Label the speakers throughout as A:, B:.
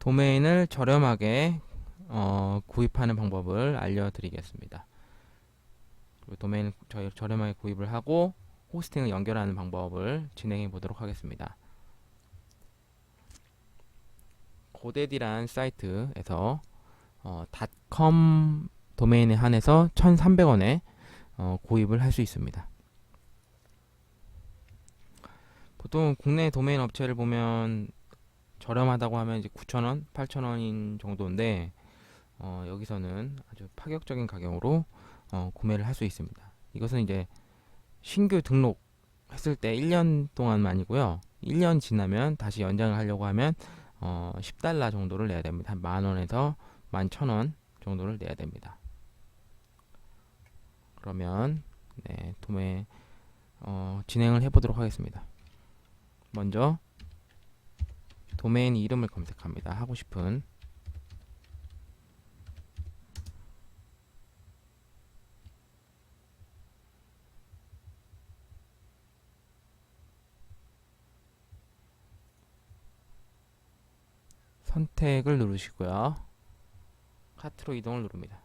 A: 도메인을 저렴하게 구입하는 방법을 알려드리겠습니다. 그리고 도메인을 저렴하게 구입을 하고 호스팅을 연결하는 방법을 진행해 보도록 하겠습니다. 고데디란 사이트에서 .com 도메인에 한해서 1,300원에 구입을 할 수 있습니다. 보통 국내 도메인 업체를 보면 저렴하다고 하면 이제 9,000원, 8,000원인 정도인데 여기서는 아주 파격적인 가격으로 구매를 할 수 있습니다. 이것은 이제 신규 등록했을 때 1년 동안만이고요. 1년 지나면 다시 연장을 하려고 하면 10달러 정도를 내야 됩니다. 한 만원에서 11,000원 정도를 내야 됩니다. 그러면 네, 도매 진행을 해보도록 하겠습니다. 먼저 도메인 이름을 검색합니다. 하고 싶은 선택을 누르시고요. 카트로 이동을 누릅니다.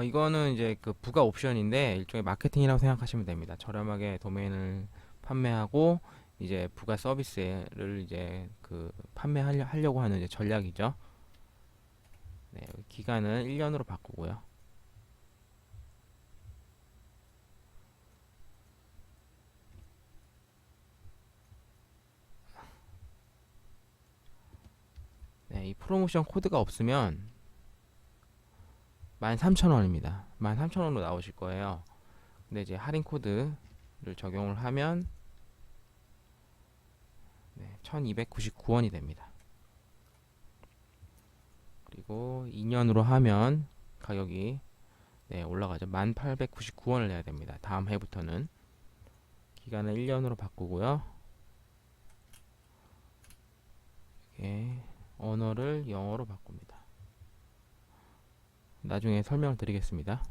A: 이거는 이제 그 부가 옵션인데 일종의 마케팅이라고 생각하시면 됩니다. 저렴하게 도메인을 판매하고 이제 부가 서비스를 이제 그 판매하려고 하는 이제 전략이죠. 네, 기간은 1년으로 바꾸고요. 네, 이 프로모션 코드가 없으면 13,000원입니다. 13,000원으로 나오실 거예요. 근데 이제 할인 코드를 적용을 하면 1,299원이 됩니다. 그리고 2년으로 하면 가격이 올라가죠. 1,899원을 내야 됩니다. 다음 해부터는 기간을 1년으로 바꾸고요. 이렇게 언어를 영어로 바꿉니다. 나중에 설명을 드리겠습니다.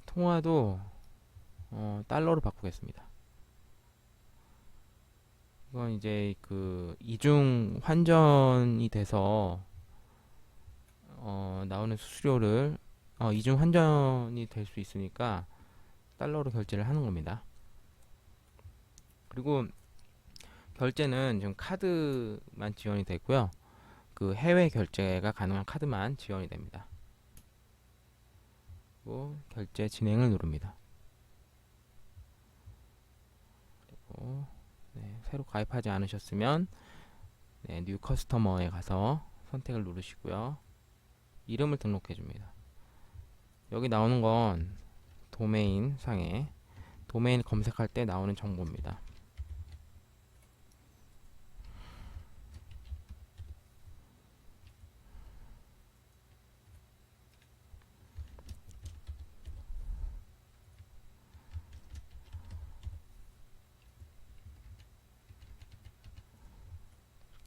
A: 통화도 달러로 바꾸겠습니다. 이건 이제 그 이중 환전이 돼서 나오는 수수료를 이중 환전이 될 수 있으니까 달러로 결제를 하는 겁니다. 그리고 결제는 지금 카드만 지원이 되고요. 그 해외 결제가 가능한 카드만 지원이 됩니다. 그리고 결제 진행을 누릅니다. 그리고 새로 가입하지 않으셨으면 뉴 커스터머에 가서 선택을 누르시고요. 이름을 등록해 줍니다. 여기 나오는 건 도메인 상에 도메인 검색할 때 나오는 정보입니다.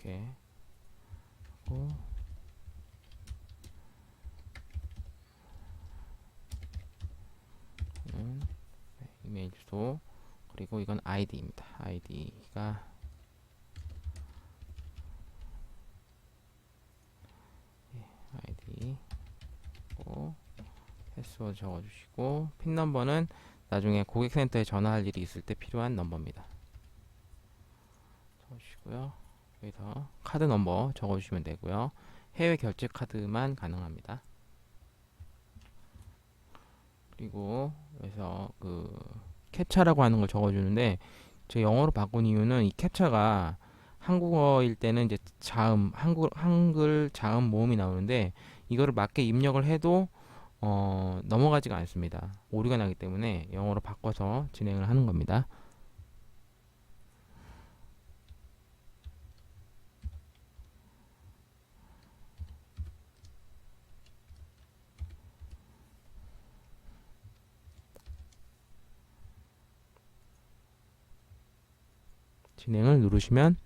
A: 이렇게 하고 이메일 주소 그리고 이건 아이디입니다. 아이디가 아이디 패스워드 적어주시고 핀 넘버는 나중에 고객센터에 전화할 일이 있을 때 필요한 넘버입니다. 적어주시고요. 여기서 카드 넘버 적어주시면 되고요. 해외 결제 카드만 가능합니다. 그리고 여기서 그 캡차라고 하는 걸 적어주는데 제가 영어로 바꾼 이유는 이 캡차가 한국어일 때는 이제 한글 자음 모음이 나오는데 이거를 맞게 입력을 해도 넘어가지가 않습니다. 오류가 나기 때문에 영어로 바꿔서 진행을 하는 겁니다. 진행을 누르시면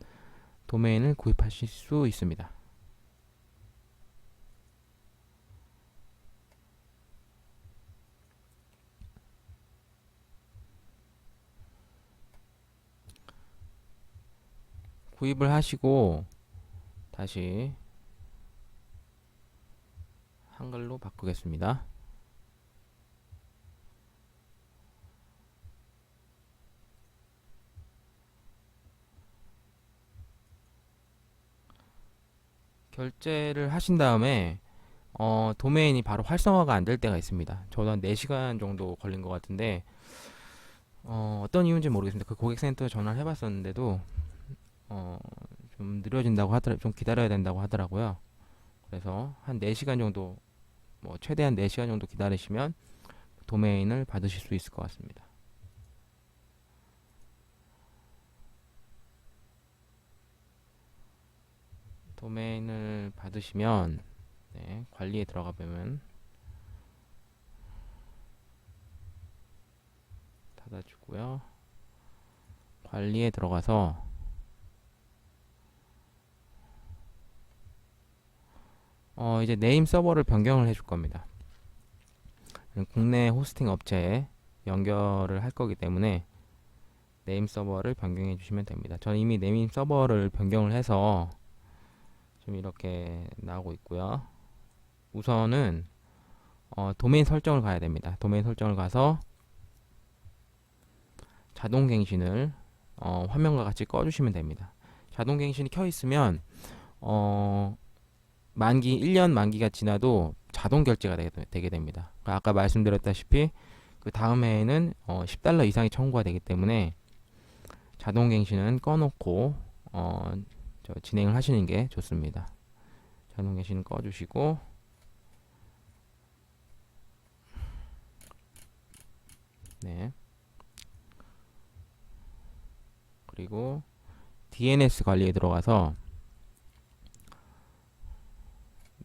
A: 도메인을 구입하실 수 있습니다. 구입을 하시고 다시 한글로 바꾸겠습니다. 결제를 하신 다음에 도메인이 바로 활성화가 안 될 때가 있습니다. 저도 한 4시간 정도 걸린 것 같은데 어떤 이유인지 모르겠습니다. 그 고객센터에 전화를 해봤었는데도 어, 좀 느려진다고 좀 기다려야 된다고 하더라고요. 그래서 한 4시간 정도, 뭐 최대한 4시간 정도 기다리시면 도메인을 받으실 수 있을 것 같습니다. 도메인을 받으시면 네, 관리에 들어가 보면 닫아주고요. 관리에 들어가서 이제 네임 서버를 변경을 해줄 겁니다. 국내 호스팅 업체에 연결을 할 거기 때문에 네임 서버를 변경해 주시면 됩니다. 저는 이미 네임 서버를 변경을 해서 좀 이렇게 나오고 있고요. 우선은 도메인 설정을 가야 됩니다. 도메인 설정을 가서 자동 갱신을 화면과 같이 꺼주시면 됩니다. 자동 갱신이 켜 있으면 만기 1년 만기가 지나도 자동 결제가 되게 됩니다. 아까 말씀드렸다시피 그 다음 해에는 $10 이상이 청구가 되기 때문에 자동 갱신은 꺼놓고 진행을 하시는 게 좋습니다. 자동 갱신은 꺼주시고 네. 그리고 DNS 관리에 들어가서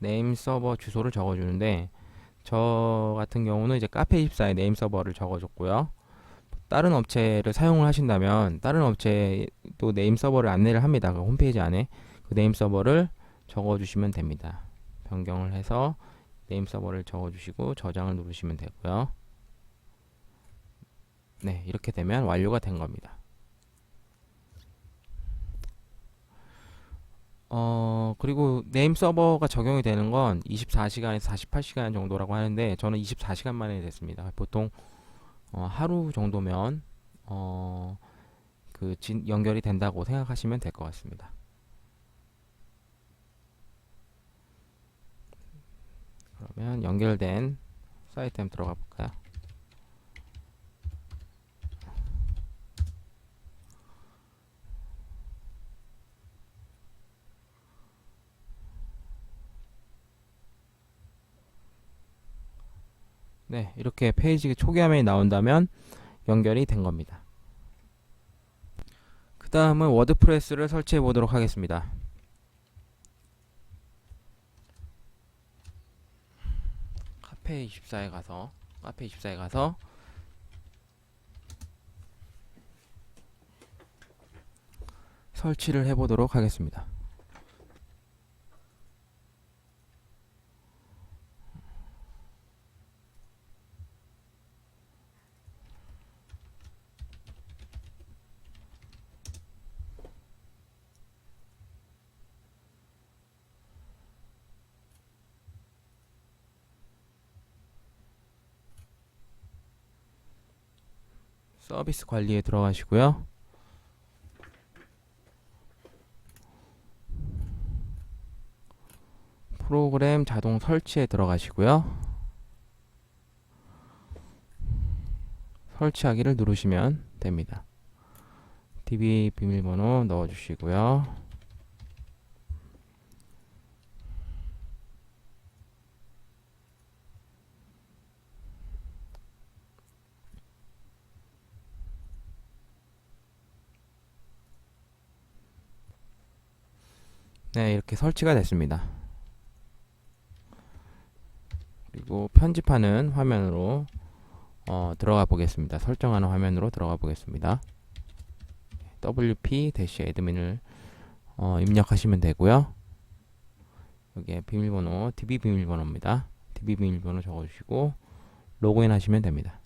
A: 네임 서버 주소를 적어주는데 저 같은 경우는 이제 카페24에 네임 서버를 적어줬고요. 다른 업체를 사용을 하신다면 다른 업체도 네임 서버를 안내를 합니다. 그 홈페이지 안에 그 네임 서버를 적어주시면 됩니다. 변경을 해서 네임 서버를 적어주시고 저장을 누르시면 되고요. 네, 이렇게 되면 완료가 된 겁니다. 그리고 네임 서버가 적용이 되는 건 24시간에서 48시간 정도라고 하는데 저는 24시간 만에 됐습니다. 보통 하루 정도면 연결이 된다고 생각하시면 될 것 같습니다. 그러면 연결된 사이트 한번 들어가 볼까요? 네, 이렇게 페이지 초기 화면이 나온다면 연결이 된 겁니다. 그 다음은 워드프레스를 설치해 보도록 하겠습니다. 카페24에 가서 설치를 해 보도록 하겠습니다. 서비스 관리에 들어가시고요. 프로그램 자동 설치에 들어가시고요. 설치하기를 누르시면 됩니다. DB 비밀번호 넣어주시고요. 네, 이렇게 설치가 됐습니다. 그리고 편집하는 화면으로 들어가 보겠습니다. 설정하는 화면으로 들어가 보겠습니다. wp-admin을 입력하시면 되고요. 여기에 비밀번호 DB 비밀번호입니다. DB 비밀번호 적어주시고 로그인 하시면 됩니다.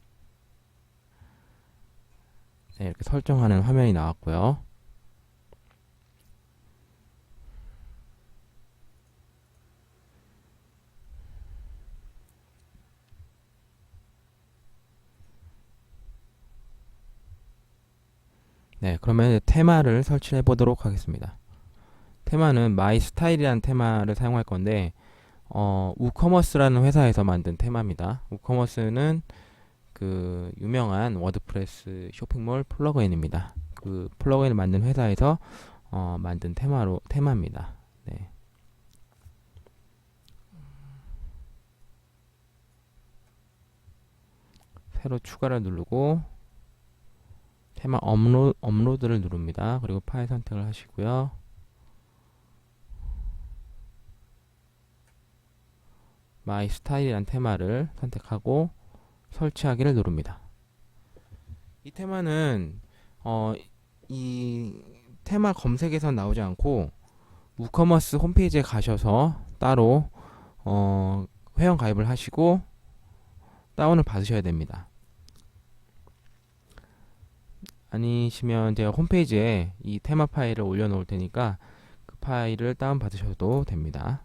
A: 네, 이렇게 설정하는 화면이 나왔고요. 네, 그러면 테마를 설치해 보도록 하겠습니다. 테마는 마이 스타일이라는 테마를 사용할 건데 우커머스라는 회사에서 만든 테마입니다. 우커머스는 그 유명한 워드프레스 쇼핑몰 플러그인입니다. 그 플러그인을 만든 회사에서 만든 테마입니다. 네. 새로 추가를 누르고 테마 업로드를 누릅니다. 그리고 파일 선택을 하시고요. 마이 스타일이란 테마를 선택하고 설치하기를 누릅니다. 이 테마는 이 테마 검색에서 나오지 않고 우커머스 홈페이지에 가셔서 따로 회원 가입을 하시고 다운을 받으셔야 됩니다. 아니시면 제가 홈페이지에 이 테마 파일을 올려놓을 테니까 그 파일을 다운 받으셔도 됩니다.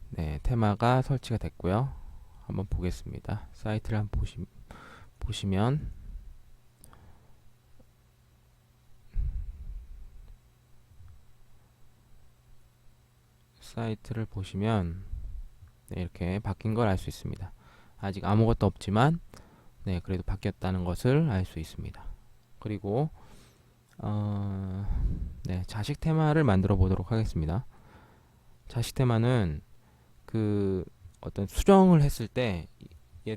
A: 네, 테마가 설치가 됐고요. 한번 보겠습니다. 사이트를 한번 보시면 사이트를 보시면 네, 이렇게 바뀐 걸 알 수 있습니다. 아직 아무것도 없지만 네, 그래도 바뀌었다는 것을 알 수 있습니다. 그리고 네, 자식 테마를 만들어 보도록 하겠습니다. 자식 테마는 그 어떤 수정을 했을 때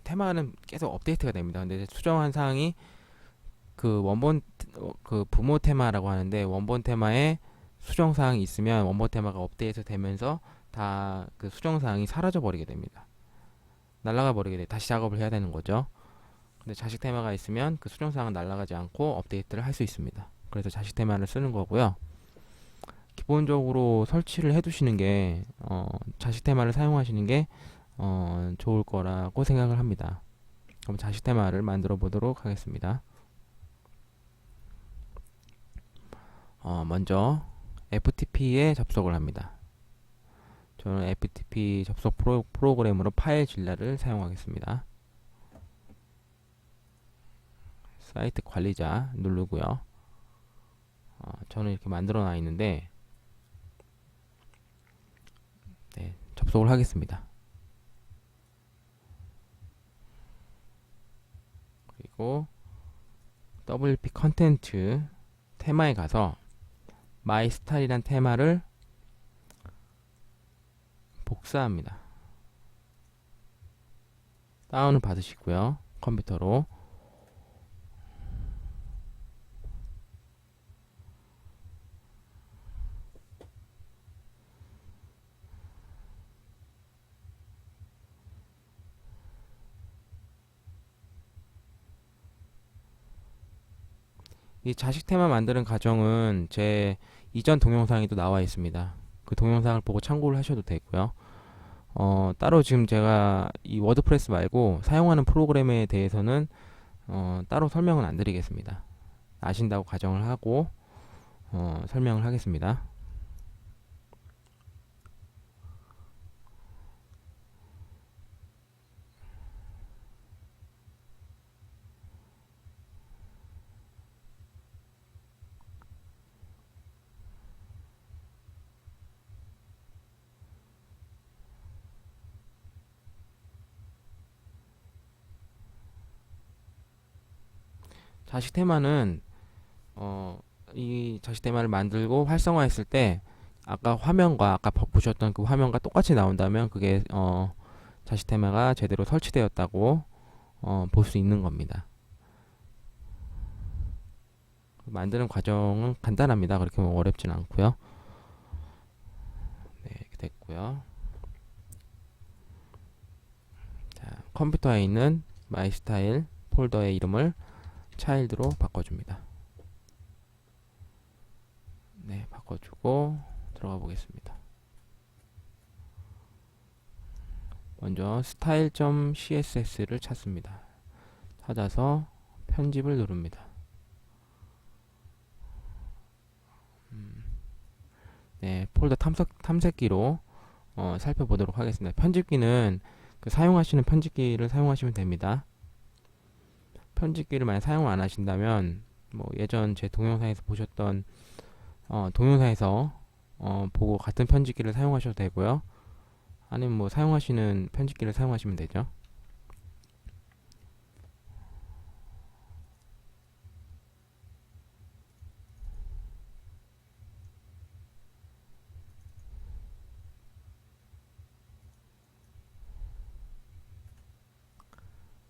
A: 테마는 계속 업데이트가 됩니다. 근데 수정한 사항이 그 원본 그 부모 테마라고 하는데 원본 테마에 수정 사항이 있으면 원본 테마가 업데이트 되면서 다 그 수정 사항이 사라져 버리게 됩니다. 날아가 버리게 돼. 다시 작업을 해야 되는 거죠. 근데 자식 테마가 있으면 그 수정 사항은 날아가지 않고 업데이트를 할 수 있습니다. 그래서 자식 테마를 쓰는 거고요. 기본적으로 설치를 해 두시는 게 자식 테마를 사용하시는 게 좋을 거라고 생각을 합니다. 그럼 자식 테마를 만들어 보도록 하겠습니다. 먼저 FTP에 접속을 합니다. 저는 FTP 접속 프로그램으로 파일 진라를 사용하겠습니다. 사이트 관리자 누르고요. 저는 이렇게 만들어 놔 있는데 네, 접속을 하겠습니다. 그리고 WP 컨텐츠 테마에 가서 마이 스타일이란 테마를 복사합니다. 다운을 받으시고요. 컴퓨터로 이 자식 테마 만드는 과정은 제 이전 동영상에도 나와 있습니다. 그 동영상을 보고 참고를 하셔도 되고요. 따로 지금 제가 이 워드프레스 말고 사용하는 프로그램에 대해서는 따로 설명은 안 드리겠습니다. 아신다고 가정을 하고 설명을 하겠습니다. 자식 테마는 이 자식 테마를 만들고 활성화했을 때 아까 보셨던 그 화면과 똑같이 나온다면 그게 자식 테마가 제대로 설치되었다고 볼 수 있는 겁니다. 만드는 과정은 간단합니다. 그렇게 어렵진 않고요. 네, 이렇게 됐고요. 자, 컴퓨터에 있는 마이 스타일 폴더의 이름을 차일드로 바꿔줍니다. 네, 바꿔주고 들어가 보겠습니다. 먼저 style.css를 찾습니다. 찾아서 편집을 누릅니다. 네, 폴더 탐색기로 살펴보도록 하겠습니다. 편집기는 그 사용하시는 편집기를 사용하시면 됩니다. 편집기를 만약 사용을 안 하신다면 뭐 예전 제 동영상에서 보셨던 동영상에서 보고 같은 편집기를 사용하셔도 되고요. 아니면 뭐 사용하시는 편집기를 사용하시면 되죠.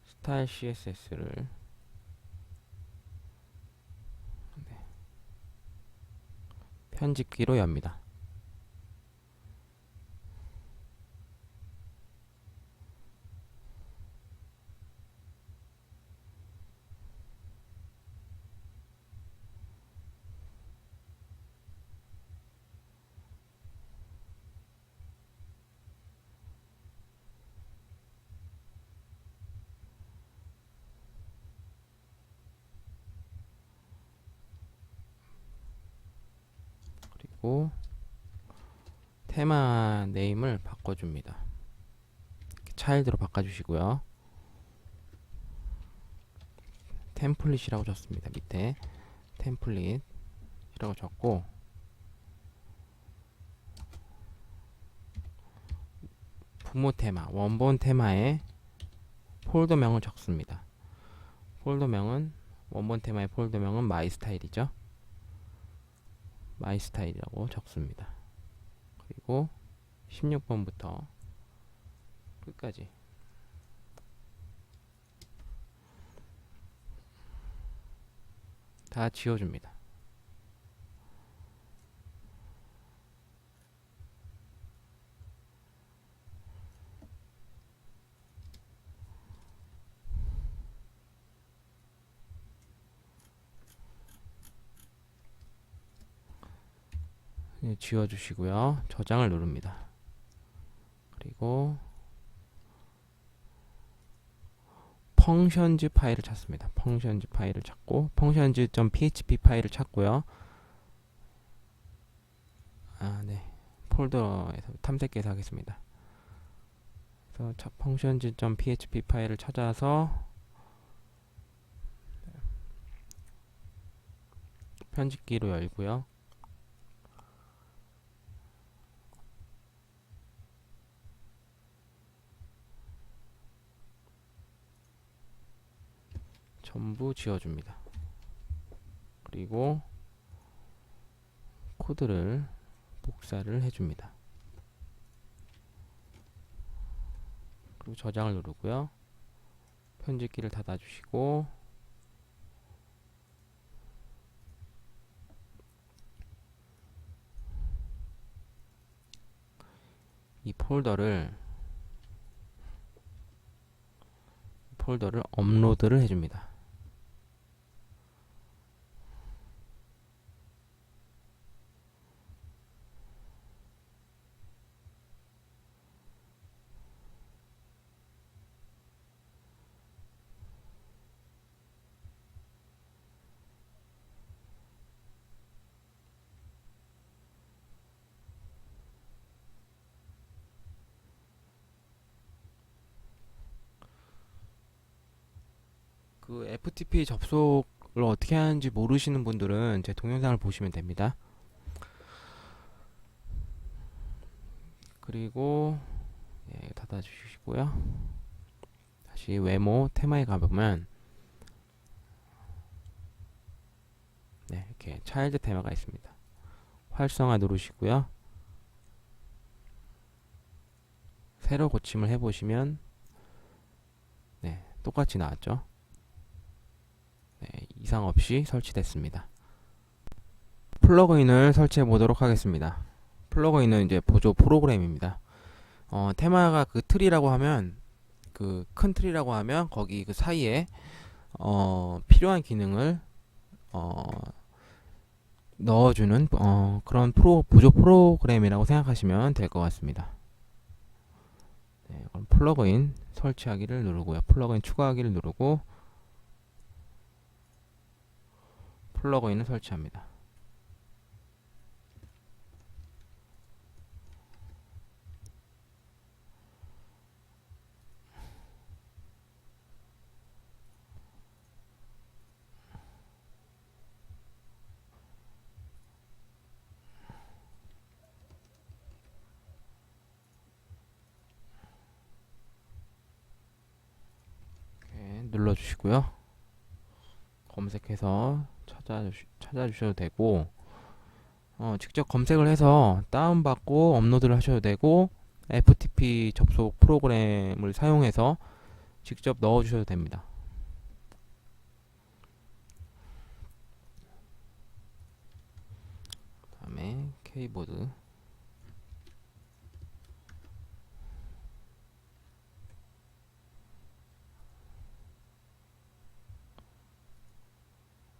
A: 스타일 CSS를 편집기로 엽니다. 그리고 테마 네임을 바꿔줍니다. 차일드로 바꿔주시고요. 템플릿이라고 적습니다. 밑에 템플릿이라고 적고 부모 테마, 원본 테마의 폴더명을 적습니다. 폴더명은 원본 테마의 폴더명은 마이스타일이죠. 마이스타일이라고 적습니다. 그리고 16번부터 끝까지 다 지워줍니다. 지워주시고요. 저장을 누릅니다. 그리고 펑션즈 파일을 찾습니다. 펑션즈 파일을 찾고 functions.php 파일을 찾고요. 네. 폴더에서 탐색해서 하겠습니다. 그래서 functions.php 파일을 찾아서 편집기로 열고요. 전부 지워줍니다. 그리고 코드를 복사를 해줍니다. 그리고 저장을 누르고요. 편집기를 닫아주시고 이 폴더를 업로드를 해줍니다. 그 FTP 접속을 어떻게 하는지 모르시는 분들은 제 동영상을 보시면 됩니다. 그리고 닫아주시고요. 다시 외모 테마에 가보면 이렇게 차일드 테마가 있습니다. 활성화 누르시고요. 새로 고침을 해보시면 똑같이 나왔죠. 이상 없이 설치됐습니다. 플러그인을 설치해 보도록 하겠습니다. 플러그인은 이제 보조 프로그램입니다. 테마가 그 트리라고 하면 그 큰 트리라고 하면 거기 그 사이에 필요한 기능을 넣어주는 그런 보조 프로그램이라고 생각하시면 될 것 같습니다. 그럼 플러그인 설치하기를 누르고요. 플러그인 추가하기를 누르고 플러그인을 설치합니다. 눌러주시고요. 검색해서 찾아주셔도 되고, 직접 검색을 해서 다운받고 업로드를 하셔도 되고, FTP 접속 프로그램을 사용해서 직접 넣어주셔도 됩니다. 그 다음에 K보드,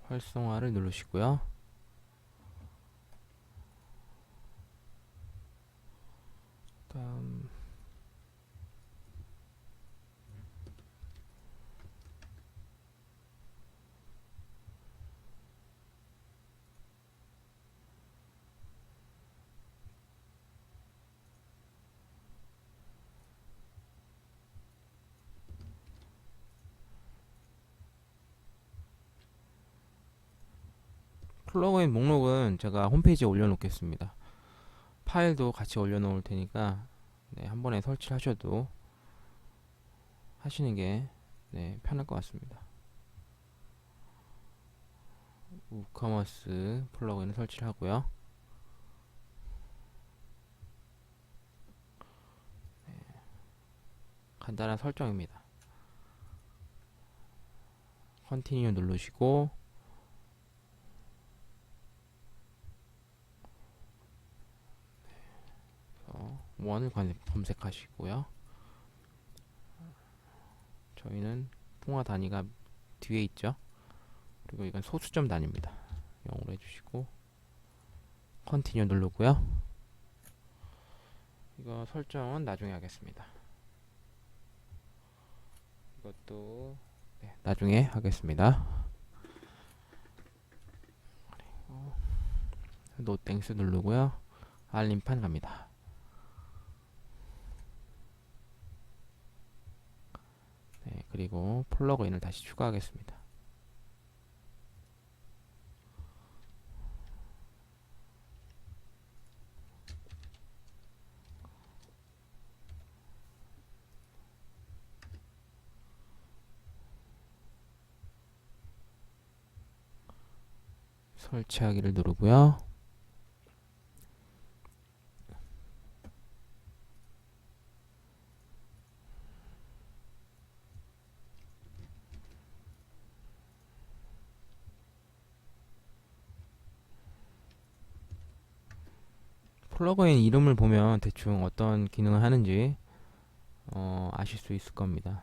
A: 활성화를 누르시고요. 다음 플러그인 목록은 제가 홈페이지에 올려놓겠습니다. 파일도 같이 올려놓을 테니까 네, 한 번에 설치하셔도 하시는 게 네, 편할 것 같습니다. 우커머스 플러그인을 설치를 하고요. 간단한 설정입니다. 컨티뉴 누르시고 원을 검색하시고요. 저희는 통화 단위가 뒤에 있죠. 그리고 이건 소수점 단위입니다. 0으로 해주시고 컨티뉴 누르고요. 이거 설정은 나중에 하겠습니다. 이것도 네, 나중에 하겠습니다. 그리고 노땡스 누르고요. 알림판 갑니다. 네, 그리고 플러그인을 다시 추가하겠습니다. 설치하기를 누르고요. 플러그인 이름을 보면 대충 어떤 기능을 하는지 아실 수 있을 겁니다.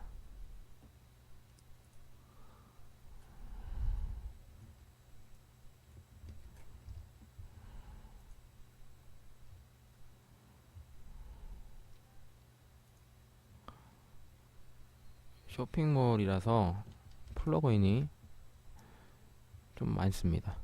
A: 쇼핑몰이라서 플러그인이 좀 많습니다.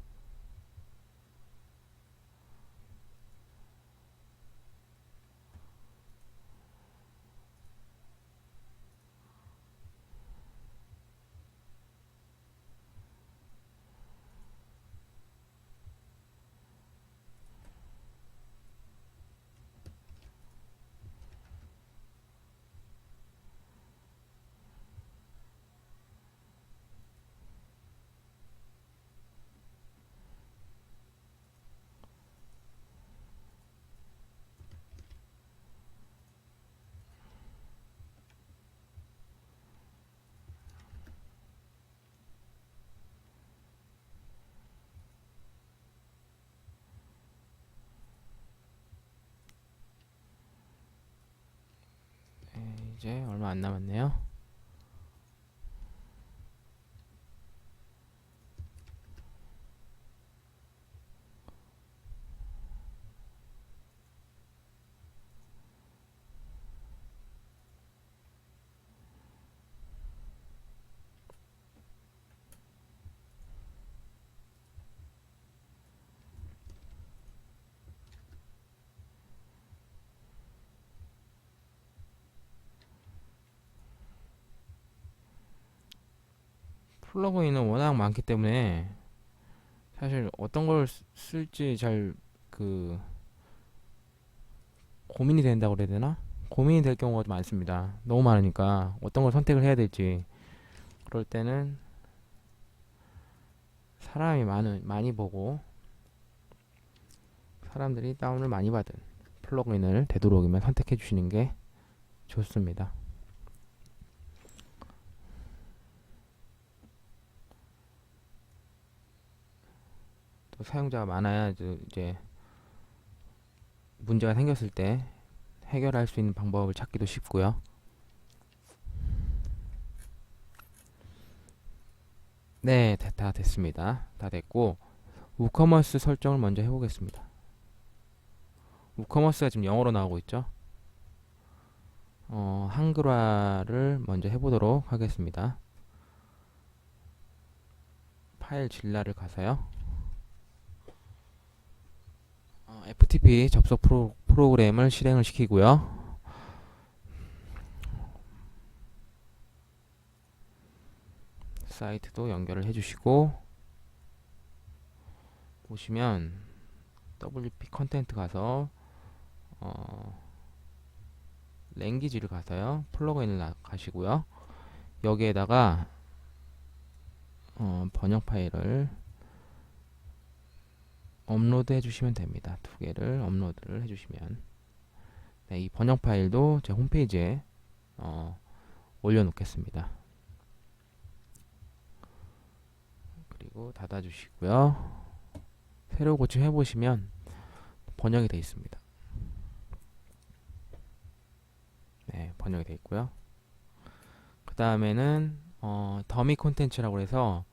A: 네, 이제 얼마 안 남았네요. 플러그인은 워낙 많기 때문에 사실 어떤 걸 쓸지 잘 그 고민이 된다고 그래야 되나? 고민이 될 경우가 좀 많습니다. 너무 많으니까 어떤 걸 선택을 해야 될지. 그럴 때는 사람이 많이 보고 사람들이 다운을 많이 받은 플러그인을 되도록이면 선택해 주시는 게 좋습니다. 또 사용자가 많아야 이제 문제가 생겼을 때 해결할 수 있는 방법을 찾기도 쉽고요. 네, 다 됐습니다. 다 됐고 우커머스 설정을 먼저 해보겠습니다. 우커머스가 지금 영어로 나오고 있죠. 한글화를 먼저 해보도록 하겠습니다. 파일 진라를 가서요. FTP 접속 프로그램을 실행을 시키고요. 사이트도 연결을 해주시고 보시면 WP 컨텐트 가서 랭귀지를 가서요. 플러그인을 가시고요. 여기에다가 번역 파일을 업로드 해주시면 됩니다. 두 개를 업로드를 해주시면 네, 이 번역 파일도 제 홈페이지에 올려놓겠습니다. 그리고 닫아주시고요. 새로 고침 해보시면 번역이 되어 있습니다. 네, 번역이 되어 있고요. 그 다음에는 더미 콘텐츠라고 해서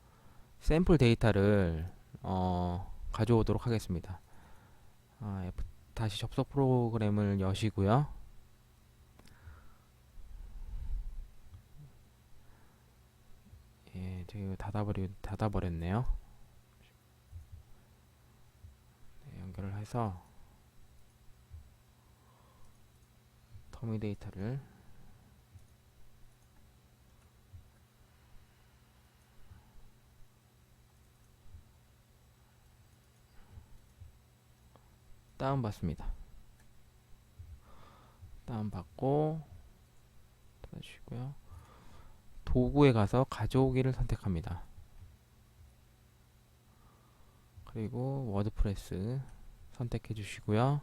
A: 샘플 데이터를 가져오도록 하겠습니다. 다시 접속 프로그램을 여시고요. 예, 제가 닫아버렸네요. 네, 연결을 해서 더미 데이터를 다운받습니다. 다운받고 닫아주시고요. 도구에 가서 가져오기를 선택합니다. 그리고 워드프레스 선택해 주시고요.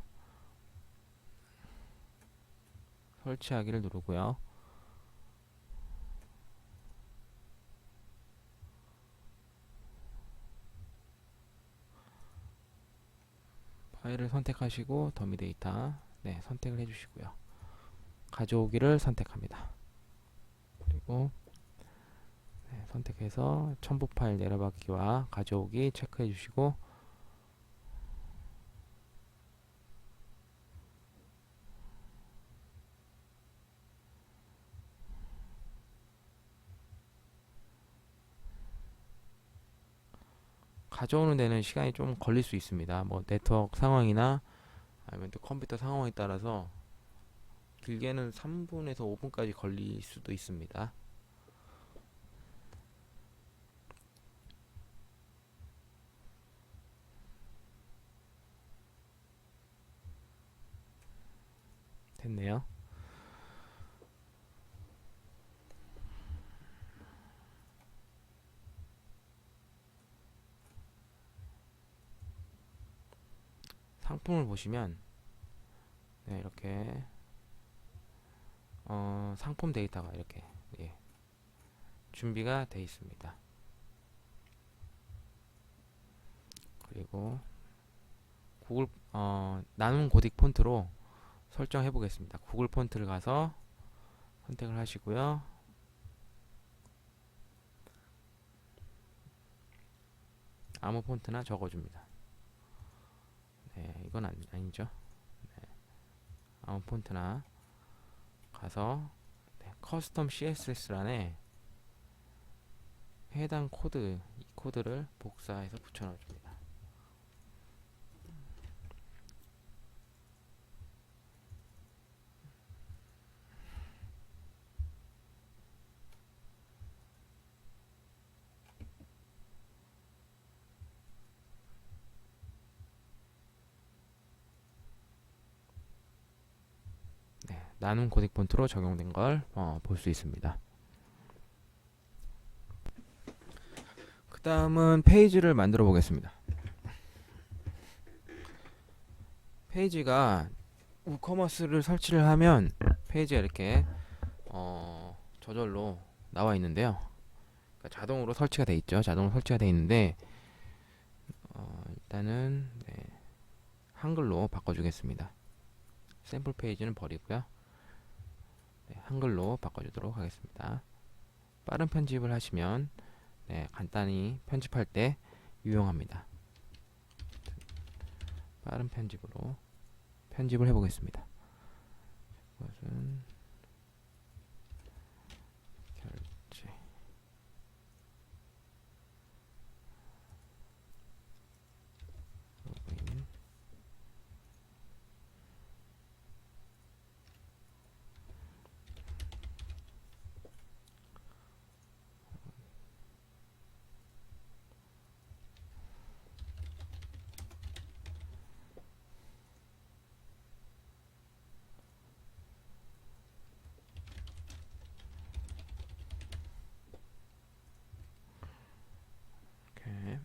A: 설치하기를 누르고요. 파일을 선택하시고 더미 데이터 네, 선택을 해주시고요. 가져오기를 선택합니다. 그리고 네, 선택해서 첨부 파일 내려받기와 가져오기 체크해 주시고 가져오는 데는 시간이 좀 걸릴 수 있습니다. 뭐 네트워크 상황이나 아니면 또 컴퓨터 상황에 따라서 길게는 3분에서 5분까지 걸릴 수도 있습니다. 됐네요. 상품을 보시면 네, 이렇게 상품 데이터가 이렇게 예, 준비가 되어 있습니다. 그리고 구글 나눔 고딕 폰트로 설정해 보겠습니다. 구글 폰트를 가서 선택을 하시고요. 아무 폰트나 적어줍니다. 네, 이건 아니죠. 네, 아무 폰트나 가서 네, 커스텀 CSS란에 해당 코드, 이 코드를 복사해서 붙여넣어줍니다. 나눔 고딕 폰트로 적용된 걸 볼 수 있습니다. 다음은 페이지를 만들어 보겠습니다. 페이지가 우커머스를 설치를 하면 페이지가 이렇게 저절로 나와 있는데요. 그러니까 자동으로 설치가 돼 있죠. 자동으로 설치가 돼 있는데 일단은 한글로 바꿔주겠습니다. 샘플 페이지는 버리고요. 한글로 바꿔주도록 하겠습니다. 빠른 편집을 하시면 간단히 편집할 때 유용합니다. 빠른 편집으로 편집을 해보겠습니다. 이것은 결제 로그인 이렇게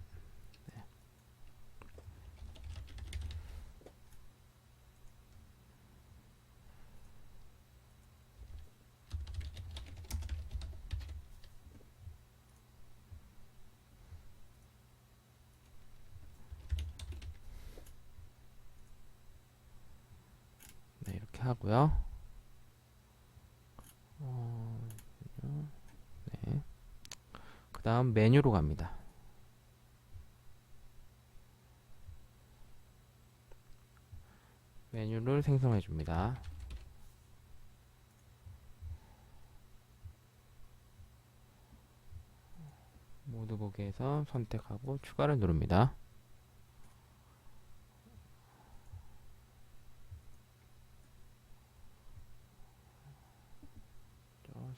A: 이렇게 하고요. 그 다음 메뉴로 갑니다. 메뉴를 생성해 줍니다. 모두 보기에서 선택하고 추가를 누릅니다.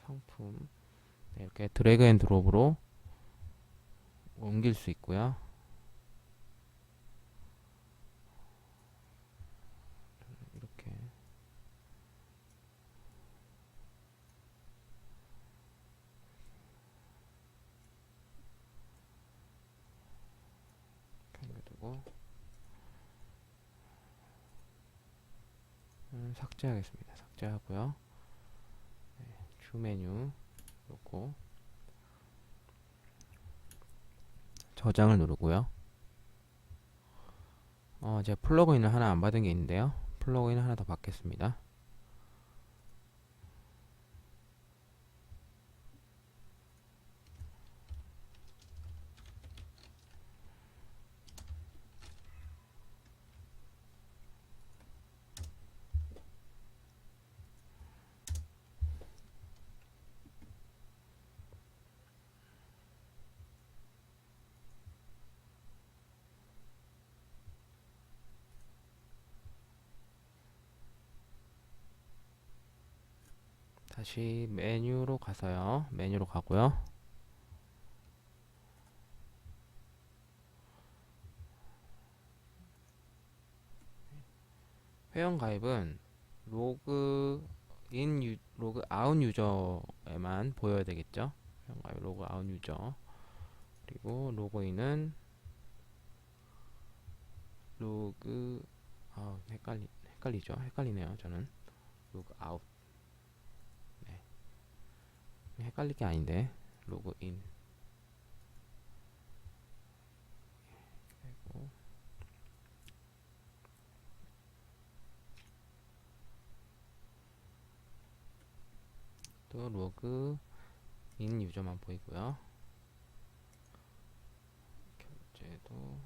A: 상품 이렇게 드래그 앤 드롭으로 옮길 수 있고요. 이렇게 남겨두고 삭제하겠습니다. 삭제하고요. 주 메뉴 놓고 저장을 누르고요. 제가 플러그인을 하나 안 받은 게 있는데요. 플러그인을 하나 더 받겠습니다. 다시 메뉴로 가서요. 메뉴로 가고요. 회원 가입은 로그 아웃 유저에만 보여야 되겠죠. 회원 가입 로그 아웃 유저. 그리고 로그인은 로그 헷갈리네요. 저는 로그 아웃. 헷갈릴 게 아닌데 로그인. 그리고 또 로그인 유저만 보이고요. 결제도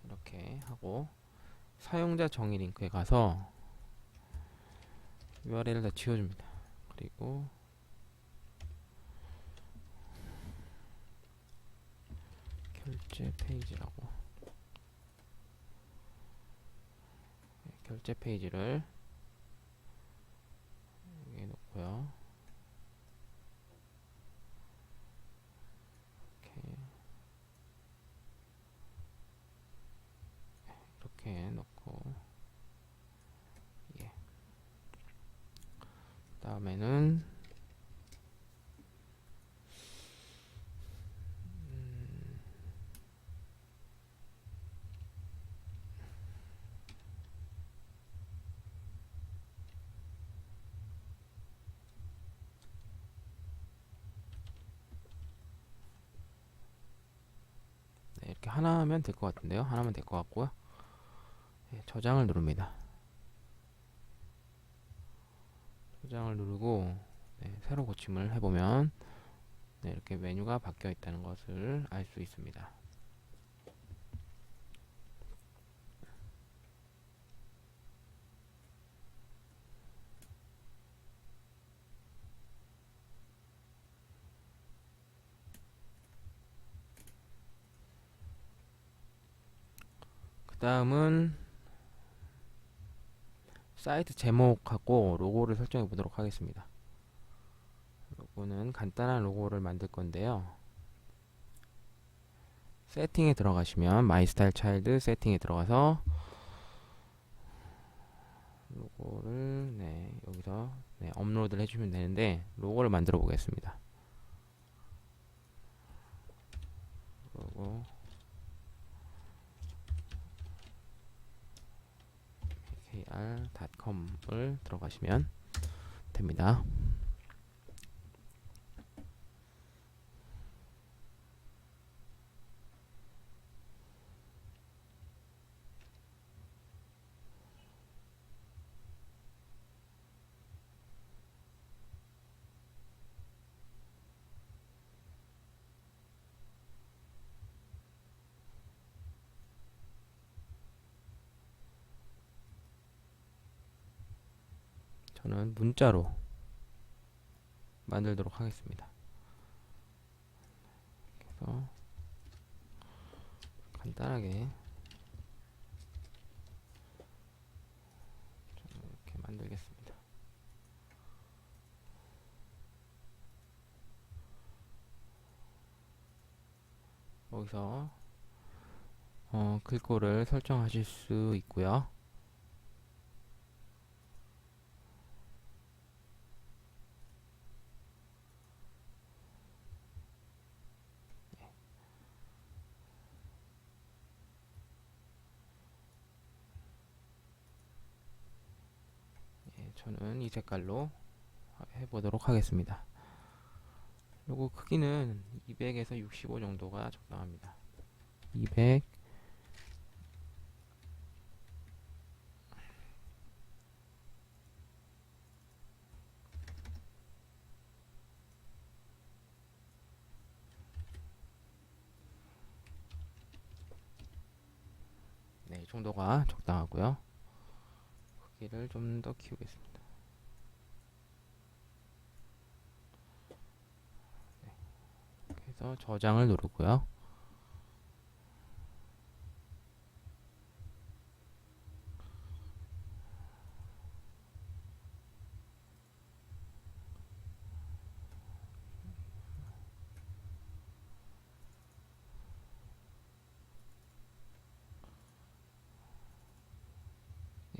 A: 이렇게 하고 사용자 정의 링크에 가서 URL을 다 지워줍니다. 그리고 결제 페이지라고 결제 페이지를 여기에 놓고요. 이렇게 놓고 다음에는 하나면 될 것 같은데요. 하나면 될 것 같고요. 네, 저장을 누릅니다. 저장을 누르고 네, 새로 고침을 해보면 네, 이렇게 메뉴가 바뀌어 있다는 것을 알 수 있습니다. 그 다음은 사이트 제목하고 로고를 설정해 보도록 하겠습니다. 로고는 간단한 로고를 만들 건데요. 세팅에 들어가시면 마이 스타일 차일드 세팅에 들어가서 로고를 네, 여기서 네, 업로드를 해주면 되는데 로고를 만들어 보겠습니다. 로고 kr.com을 들어가시면 됩니다. 저는 문자로 만들도록 하겠습니다. 그래서 간단하게 이렇게 만들겠습니다. 여기서 글꼴을 설정하실 수 있고요. 예, 저는 이 색깔로 해보도록 하겠습니다. 그리고 크기는 200에서 65 정도가 적당합니다. 200 네, 이 정도가 적당하고요. 크기를 좀 더 키우겠습니다. 네, 그래서 저장을 누르고요.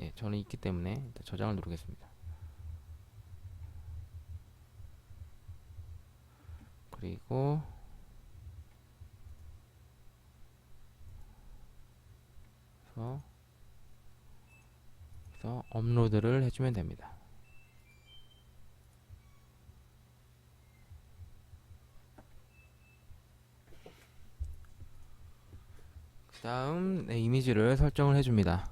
A: 예, 저는 있기 때문에 일단 저장을 누르겠습니다. 그리고 그래서 업로드를 해주면 됩니다. 그 다음 네, 이미지를 설정을 해줍니다.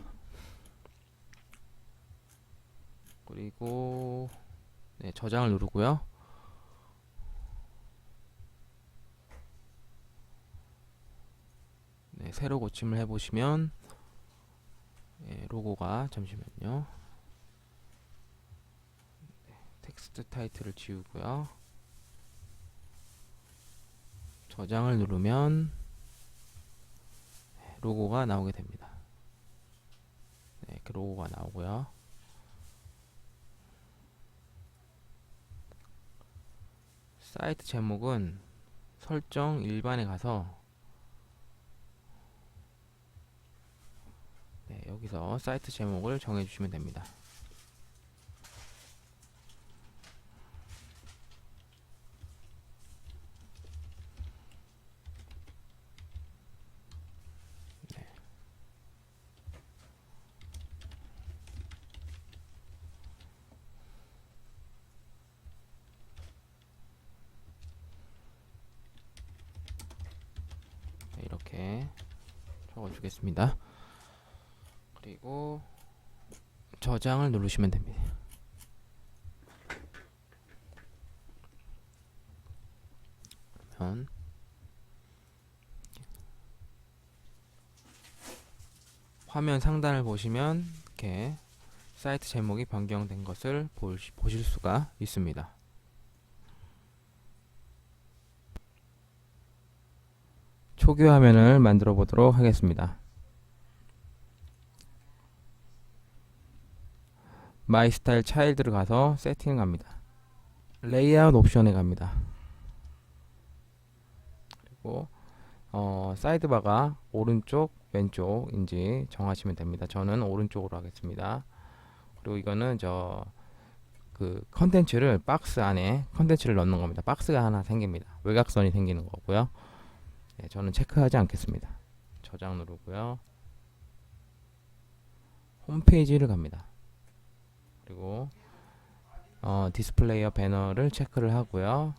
A: 그리고 네, 저장을 누르고요. 네, 새로 고침을 해보시면 예, 로고가 잠시만요. 텍스트 타이틀을 지우고요. 저장을 누르면 로고가 나오게 됩니다. 네, 이렇게 로고가 나오고요. 사이트 제목은 설정 일반에 가서 네, 여기서 사이트 제목을 정해주시면 됩니다. 네, 이렇게 적어주겠습니다. 그리고 저장을 누르시면 됩니다. 그러면 화면 상단을 보시면 이렇게 사이트 제목이 변경된 것을 보실 수가 있습니다. 초기 화면을 만들어 보도록 하겠습니다. 마이 스타일 차일드를 가서 세팅을 갑니다. 레이아웃 옵션에 갑니다. 그리고 사이드바가 오른쪽 왼쪽인지 정하시면 됩니다. 저는 오른쪽으로 하겠습니다. 그리고 이거는 그 컨텐츠를 박스 안에 컨텐츠를 넣는 겁니다. 박스가 하나 생깁니다. 외곽선이 생기는 거고요. 네, 저는 체크하지 않겠습니다. 저장 누르고요. 홈페이지를 갑니다. 그리고 디스플레이어 배너를 체크를 하고요.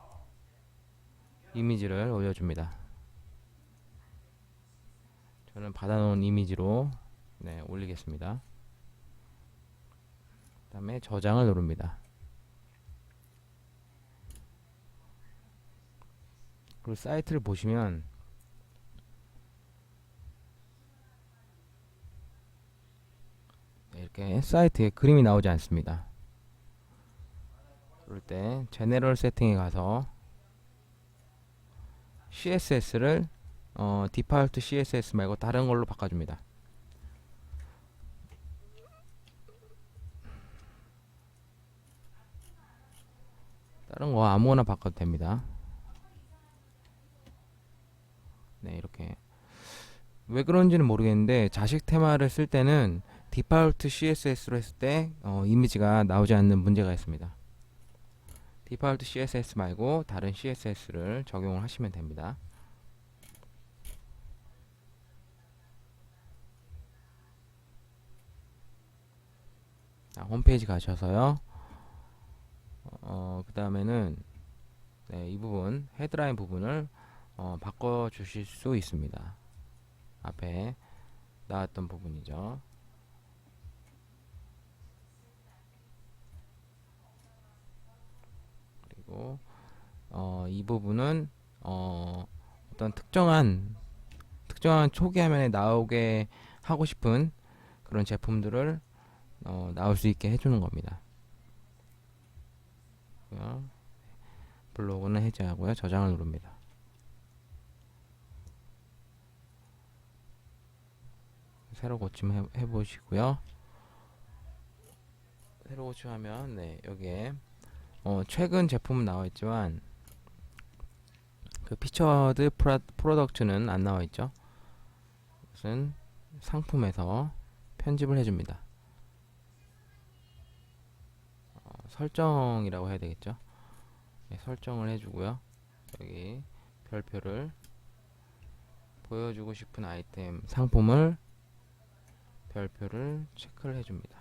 A: 이미지를 올려줍니다. 저는 받아놓은 이미지로 올리겠습니다. 그 다음에 저장을 누릅니다. 그리고 사이트를 보시면 이렇게 사이트에 그림이 나오지 않습니다. 그럴 때 제네럴 세팅에 가서 CSS를 디팔트 CSS 말고 다른 걸로 바꿔줍니다. 다른 거 아무거나 바꿔도 됩니다. 네, 이렇게 왜 그런지는 모르겠는데 자식 테마를 쓸 때는 디팔트 CSS로 했을 때 이미지가 나오지 않는 문제가 있습니다. 디팔트 CSS 말고 다른 CSS를 적용을 하시면 됩니다. 자, 홈페이지 가셔서요. 그 다음에는 이 부분 헤드라인 부분을 바꿔 주실 수 있습니다. 앞에 나왔던 부분이죠. 그리고 이 부분은 어떤 특정한 초기 화면에 나오게 하고 싶은 그런 제품들을 나올 수 있게 해주는 겁니다. 블로그는 해제하고요. 저장을 누릅니다. 새로 고침 해보시고요. 새로 고침하면 여기에 최근 제품은 나와있지만 그 피처드 프로덕트는 안 나와있죠. 이것은 상품에서 편집을 해줍니다. 설정이라고 해야 되겠죠. 설정을 해주고요. 여기 별표를 보여주고 싶은 아이템 상품을 별표를 체크를 해줍니다.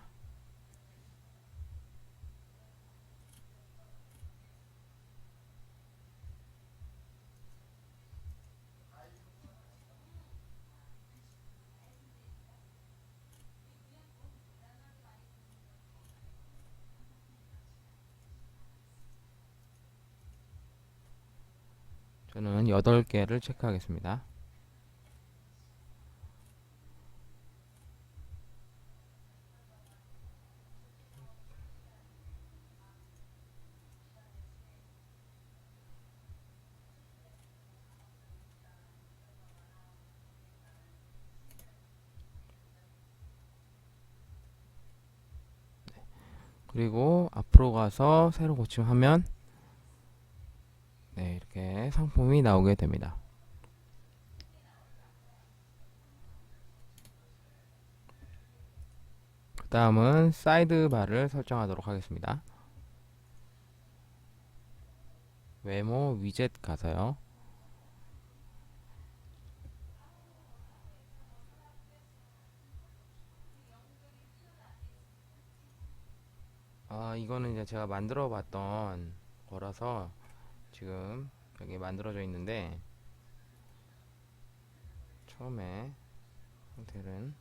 A: 저는 8개를 체크하겠습니다. 그리고 앞으로 가서 새로 고침하면 이렇게 상품이 나오게 됩니다. 그 다음은 사이드바를 설정하도록 하겠습니다. 외모 위젯 가서요. 이거는 이제 제가 만들어 봤던 거라서 지금 여기 만들어져 있는데 처음에 형태는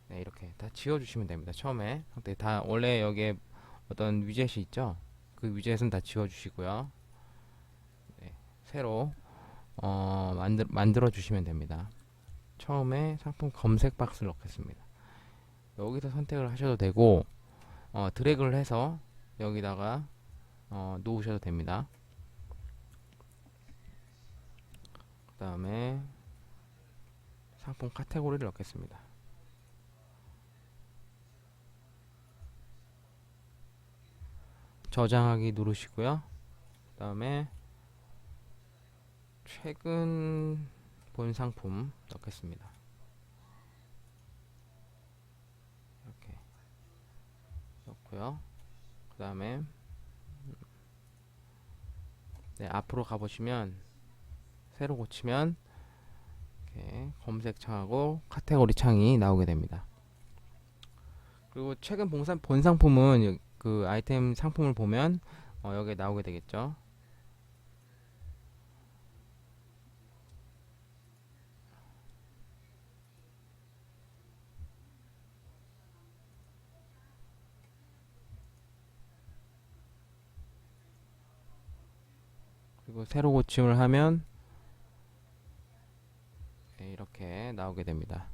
A: 네, 이렇게 다 지워주시면 됩니다. 처음에 형태 다 원래 여기에 어떤 위젯이 있죠? 그 위젯은 다 지워주시고요. 네, 새로 만들어 주시면 됩니다. 처음에 상품 검색 박스를 넣겠습니다. 여기서 선택을 하셔도 되고 드래그를 해서 여기다가 놓으셔도 됩니다. 그 다음에 상품 카테고리를 넣겠습니다. 저장하기 누르시고요. 그 다음에 최근 본 상품 넣겠습니다. 이렇게 넣고요. 그 다음에 네, 앞으로 가보시면 새로 고치면 이렇게 검색창하고 카테고리 창이 나오게 됩니다. 그리고 최근 본 상품은 그 아이템 상품을 보면 여기에 나오게 되겠죠. 그리고 새로 고침을 하면 네, 이렇게 나오게 됩니다.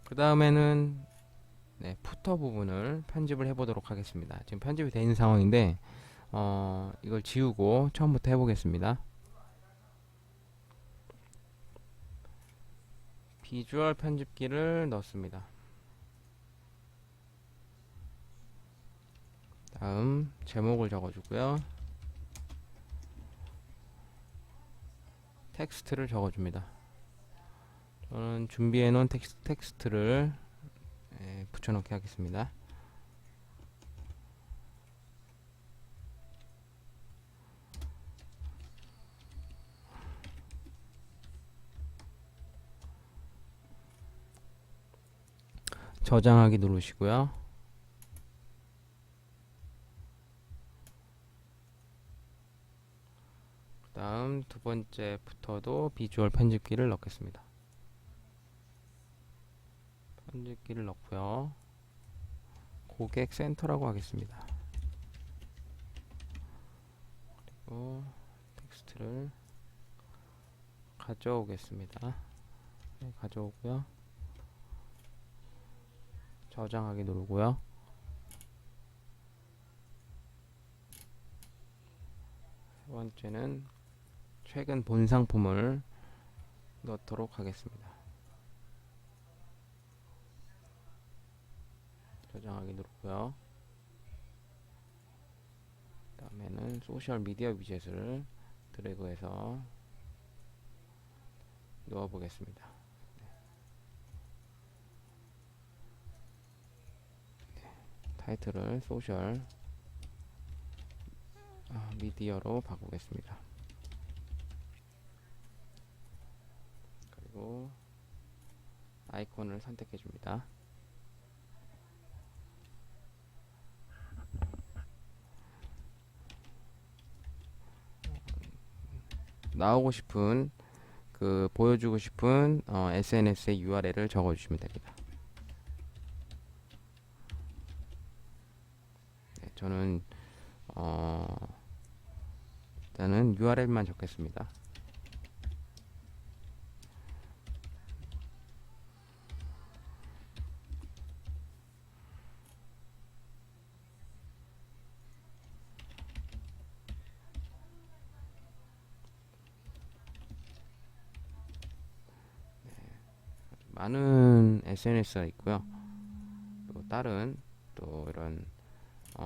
A: 그 다음에는 네, 푸터 부분을 편집을 해보도록 하겠습니다. 지금 편집이 되어 있는 상황인데 이걸 지우고 처음부터 해보겠습니다. 비주얼 편집기를 넣습니다. 다음 제목을 적어주고요. 텍스트를 적어줍니다. 저는 준비해 놓은 텍스트를 붙여넣기 하겠습니다. 저장하기 누르시고요. 그 다음 두 번째 부터도 비주얼 편집기를 넣겠습니다. 편집기를 넣고요. 고객 센터라고 하겠습니다. 그리고 텍스트를 가져오겠습니다. 네, 가져오고요. 저장하기 누르고요. 세 번째는 최근 본 상품을 넣도록 하겠습니다. 저장하기 누르고요. 다음에는 소셜 미디어 위젯을 드래그해서 넣어 보겠습니다. 타이틀을 소셜 미디어로 바꾸겠습니다. 그리고 아이콘을 선택해 줍니다. 나오고 싶은 보여주고 싶은 SNS의 URL을 적어주시면 됩니다. 네, 저는 일단은 URL만 적겠습니다. 많은 SNS가 있고요. 또 다른 또 이런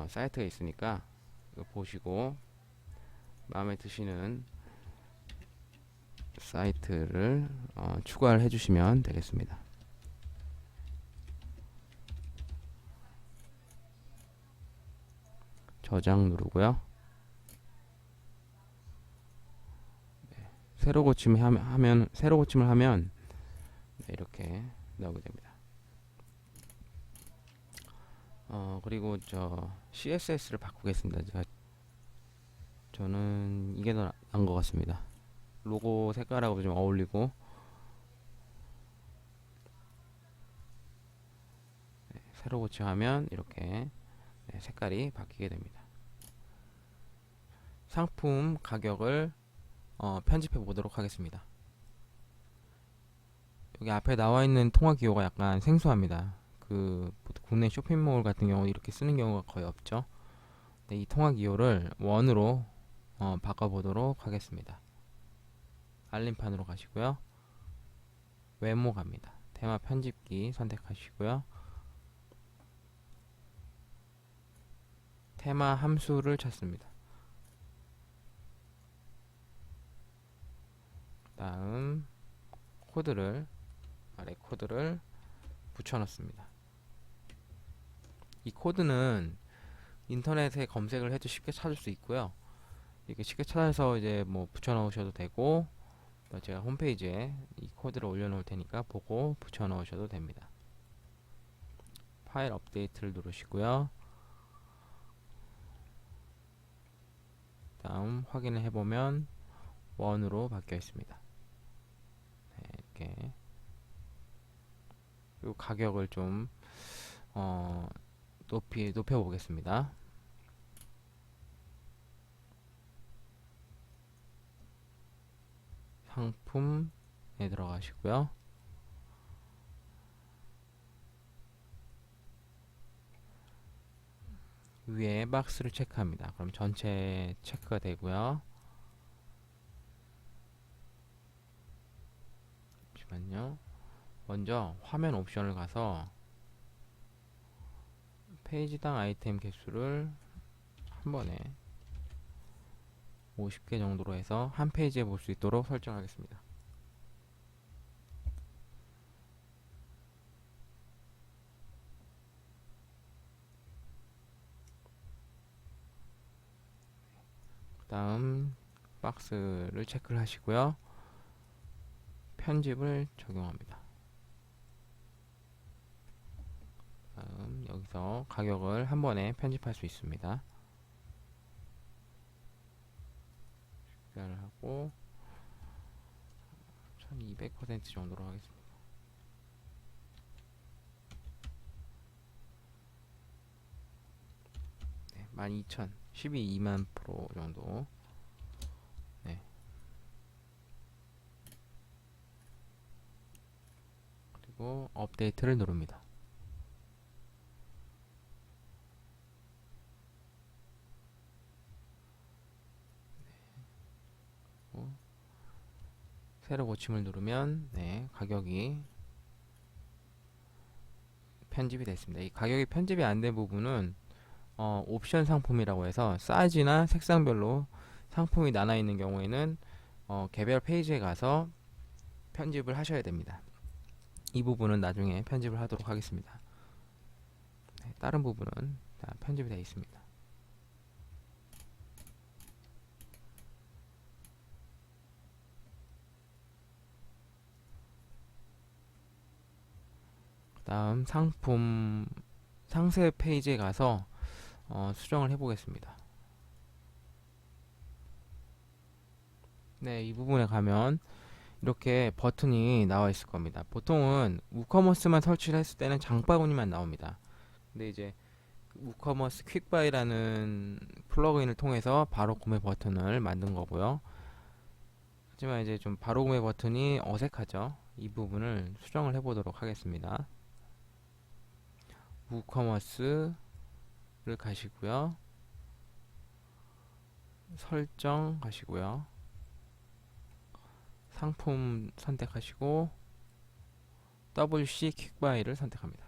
A: 사이트가 있으니까 이거 보시고 마음에 드시는 사이트를 추가를 해주시면 되겠습니다. 저장 누르고요. 네, 새로 고침을 하면 네, 이렇게 나오게 됩니다. 그리고 저 CSS를 바꾸겠습니다. 저는 이게 더 나은 것 같습니다. 로고 색깔하고 좀 어울리고. 새로 고침하면 이렇게 색깔이 바뀌게 됩니다. 상품 가격을 편집해 보도록 하겠습니다. 여기 앞에 나와 있는 통화 기호가 약간 생소합니다. 국내 쇼핑몰 같은 경우 이렇게 쓰는 경우가 거의 없죠. 네, 이 통화 기호를 원으로 바꿔보도록 하겠습니다. 알림판으로 가시고요. 외모 갑니다. 테마 편집기 선택하시고요. 테마 함수를 찾습니다. 다음 아래 코드를 붙여넣습니다. 이 코드는 인터넷에 검색을 해도 쉽게 찾을 수 있고요. 이렇게 쉽게 찾아서 이제 뭐 붙여넣으셔도 되고, 제가 홈페이지에 이 코드를 올려놓을 테니까 보고 붙여넣으셔도 됩니다. 파일 업데이트를 누르시고요. 다음 확인을 해보면 원으로 바뀌어 있습니다. 네, 이렇게. 그리고 가격을 좀 높여 보겠습니다. 상품에 들어가시고요. 위에 박스를 체크합니다. 그럼 전체 체크가 되고요. 잠시만요. 먼저 화면 옵션을 가서 페이지당 아이템 개수를 한 번에 50개 정도로 해서 한 페이지에 볼 수 있도록 설정하겠습니다. 그 다음 박스를 체크를 하시고요. 편집을 적용합니다. 다음 여기서 가격을 한 번에 편집할 수 있습니다. 출력을 하고 1200% 정도로 하겠습니다. 네, 12,000, 12만 프로 정도. 네. 그리고 업데이트를 누릅니다. 새로 고침을 누르면 가격이 편집이 됐습니다. 이 가격이 편집이 안 된 부분은 옵션 상품이라고 해서 사이즈나 색상별로 상품이 나눠 있는 경우에는 개별 페이지에 가서 편집을 하셔야 됩니다. 이 부분은 나중에 편집을 하도록 하겠습니다. 다른 부분은 다 편집이 되어 있습니다. 다음 상품 상세 페이지에 가서 수정을 해보겠습니다. 네, 이 부분에 가면 이렇게 버튼이 나와 있을 겁니다. 보통은 우커머스만 설치를 했을 때는 장바구니만 나옵니다. 근데 이제 우커머스 퀵바이라는 플러그인을 통해서 바로 구매 버튼을 만든 거고요. 하지만 이제 좀 바로 구매 버튼이 어색하죠. 이 부분을 수정을 해보도록 하겠습니다. 우커머스를 가시고요. 설정 가시고요. 상품 선택하시고 WC 퀵바이를 선택합니다.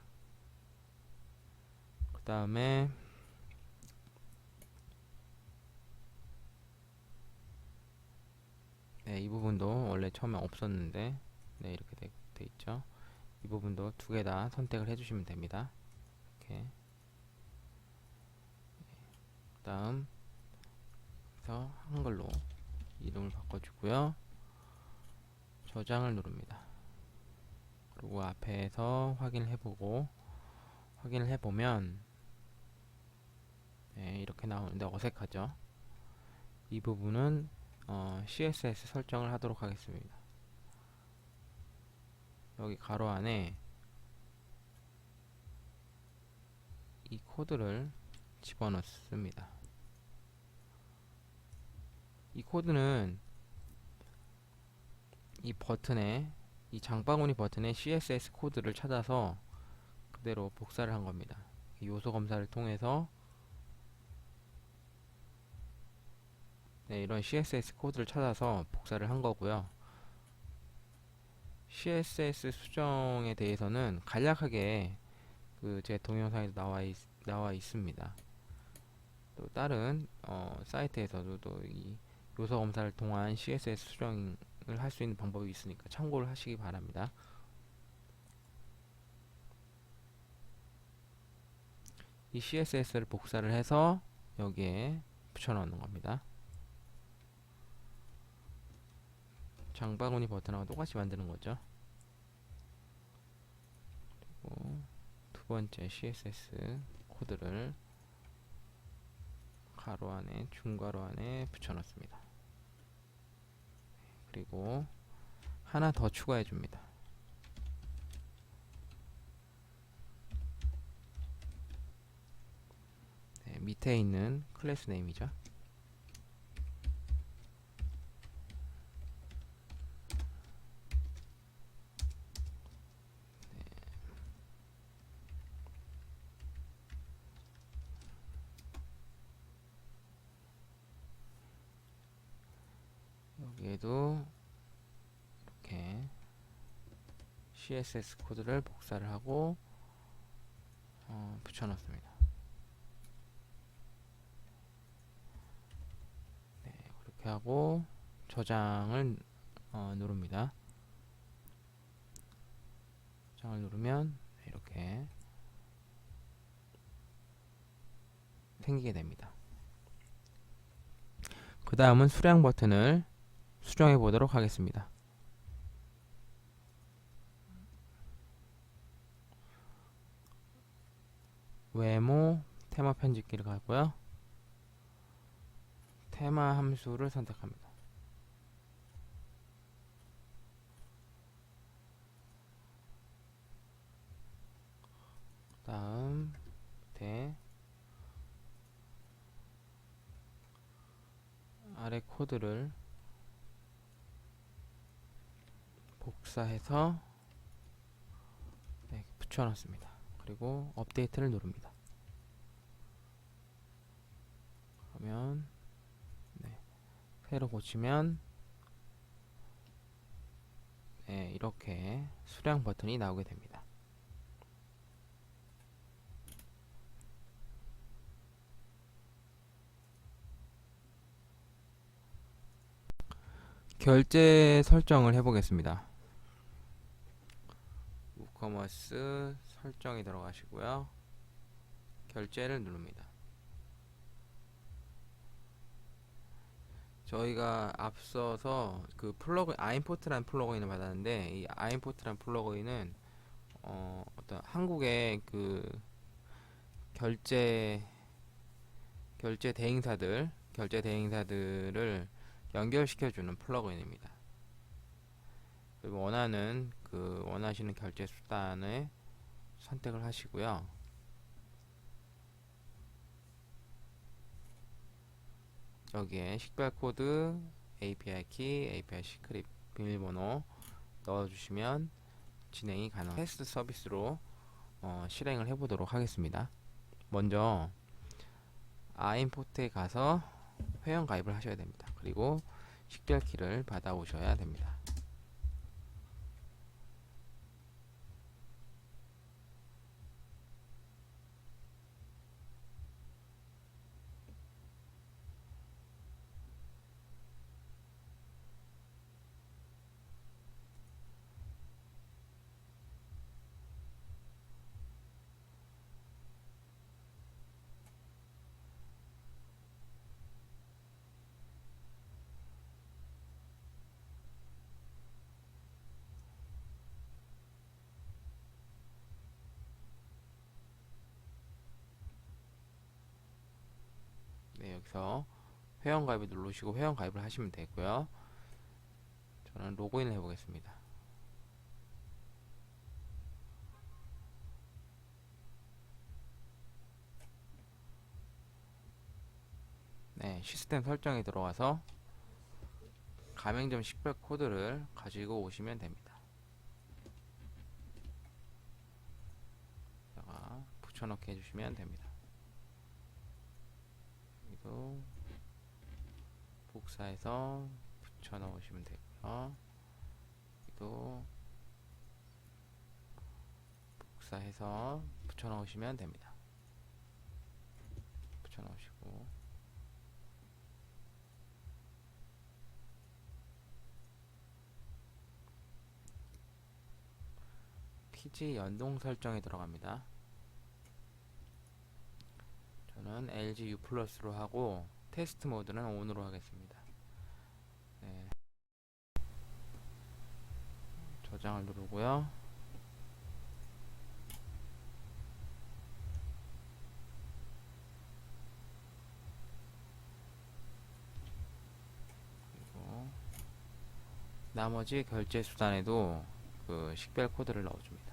A: 그 다음에 이 부분도 원래 처음에 없었는데 이렇게 돼 있죠. 이 부분도 두 개 다 선택을 해주시면 됩니다. 이렇게. 그 다음 그래서 한글로 이름을 바꿔주고요. 저장을 누릅니다. 그리고 앞에서 확인을 해보면 이렇게 나오는데 어색하죠. 이 부분은 CSS 설정을 하도록 하겠습니다. 여기 가로 안에 이 코드를 집어넣습니다. 이 코드는 이 버튼에, 이 장바구니 버튼에 CSS 코드를 찾아서 그대로 복사를 한 겁니다. 요소 검사를 통해서 이런 CSS 코드를 찾아서 복사를 한 거고요. CSS 수정에 대해서는 간략하게 제 동영상에도 나와 있습니다. 또 다른 사이트에서도 또 이 요소 검사를 통한 CSS 수정을 할 수 있는 방법이 있으니까 참고를 하시기 바랍니다. 이 CSS를 복사를 해서 여기에 붙여넣는 겁니다. 장바구니 버튼하고 똑같이 만드는 거죠. 그리고 두 번째 CSS 코드를 가로 안에, 중괄호 안에 붙여넣습니다. 그리고 하나 더 추가해 줍니다. 밑에 있는 클래스 네임이죠. 여기에도 이렇게 CSS 코드를 복사를 하고 붙여넣습니다. 그렇게 하고 저장을 누릅니다. 저장을 누르면 이렇게 생기게 됩니다. 그 다음은 수량 버튼을 수정해 보도록 하겠습니다. 외모 테마 편집기를 가고요. 테마 함수를 선택합니다. 다음 밑에 아래 코드를 복사해서 붙여놨습니다. 그리고 업데이트를 누릅니다. 그러면 새로 고치면 이렇게 수량 버튼이 나오게 됩니다. 결제 설정을 해보겠습니다. 우커머스 설정에 들어가시고요. 결제를 누릅니다. 저희가 앞서서 그 플러그인 아임포트라는 플러그인을 받았는데, 이 아임포트라는 플러그인은 어떤 한국의 그 결제 대행사들을 연결시켜주는 플러그인입니다. 그리고 원하시는 결제 수단을 선택을 하시고요. 여기에 식별 코드, API 키, API 시크릿, 비밀번호 넣어주시면 진행이 가능합니다. 테스트 서비스로 실행을 해보도록 하겠습니다. 먼저 아임포트에 가서 회원 가입을 하셔야 됩니다. 그리고 식별 키를 받아 오셔야 됩니다. 여기서 회원가입을 누르시고 회원가입을 하시면 되고요. 저는 로그인을 해보겠습니다. 네, 시스템 설정에 들어가서 가맹점 식별 코드를 가지고 오시면 됩니다. 여기다가 붙여넣기 해주시면 됩니다. 여기도 복사해서 붙여넣으시면 되고요. 여기도 복사해서 붙여넣으시면 됩니다. 붙여넣으시고 피지 연동 설정에 들어갑니다. 저는 LG U 플러스로 하고 테스트 모드는 ON으로 하겠습니다. 네. 저장을 누르고요. 그리고 나머지 결제 수단에도 그 식별 코드를 넣어줍니다.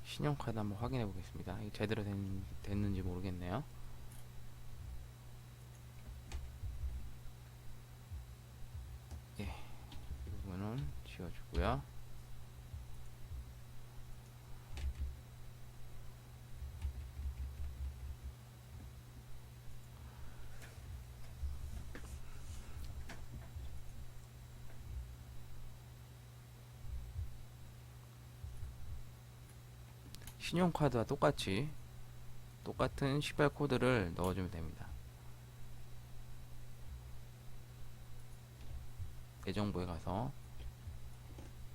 A: 신용카드 한번 확인해 보겠습니다. 이게 제대로 됐는지 모르겠네요. 예, 이 부분은 지워주고요. 신용카드와 똑같은 식별 코드를 넣어주면 됩니다. 내 정보에 가서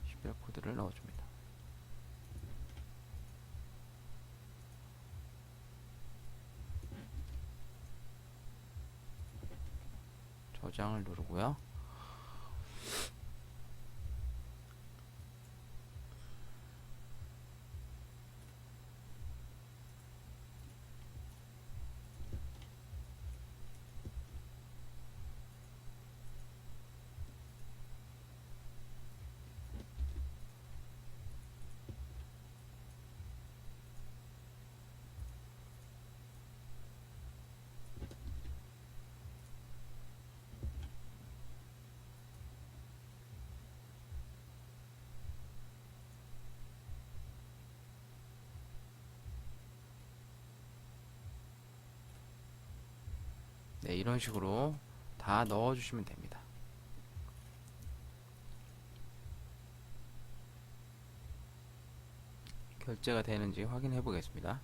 A: 식별 코드를 넣어줍니다. 저장을 누르고요. 네, 이런 식으로 다 넣어주시면 됩니다. 결제가 되는지 확인해 보겠습니다.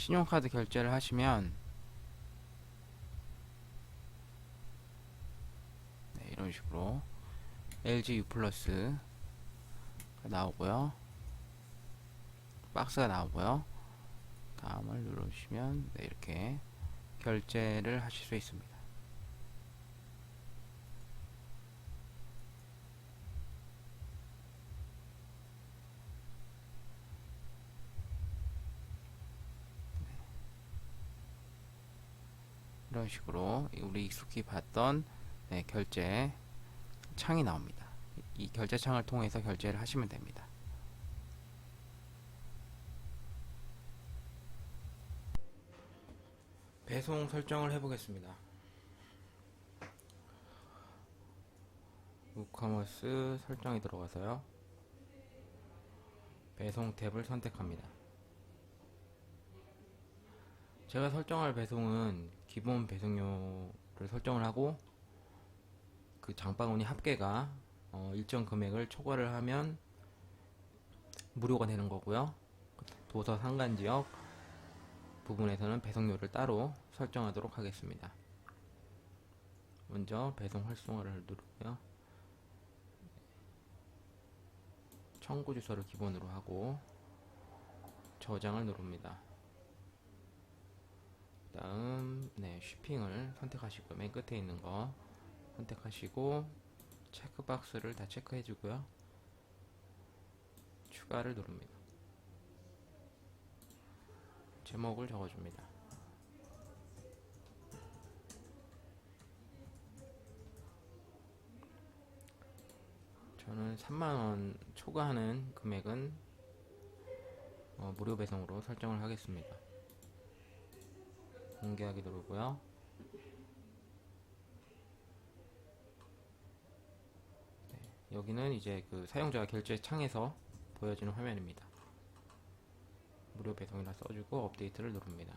A: 신용카드 결제를 하시면 네, 이런 식으로 LG U 플러스 나오고요. 박스가 나오고요. 다음을 누르시면 네, 이렇게 결제를 하실 수 있습니다. 이런 식으로 우리 익숙히 봤던 네, 결제 창이 나옵니다. 이 결제 창을 통해서 결제를 하시면 됩니다. 배송 설정을 해보겠습니다. 우커머스 설정에 들어가서요. 배송 탭을 선택합니다. 제가 설정할 배송은 기본 배송료를 설정을 하고 그 장바구니 합계가 일정 금액을 초과를 하면 무료가 되는 거고요. 도서 상간지역 부분에서는 배송료를 따로 설정하도록 하겠습니다. 먼저 배송 활성화를 누르고요. 청구 주소를 기본으로 하고 저장을 누릅니다. 다음 쉬핑을 선택하시고 맨 끝에 있는 거 선택하시고 체크박스를 다 체크해 주고요. 추가를 누릅니다. 제목을 적어줍니다. 저는 3만원 초과하는 금액은 무료 배송으로 설정을 하겠습니다. 공개하기 누르고요. 여기는 이제 그 사용자가 결제 창에서 보여지는 화면입니다. 무료 배송이라 써주고 업데이트를 누릅니다.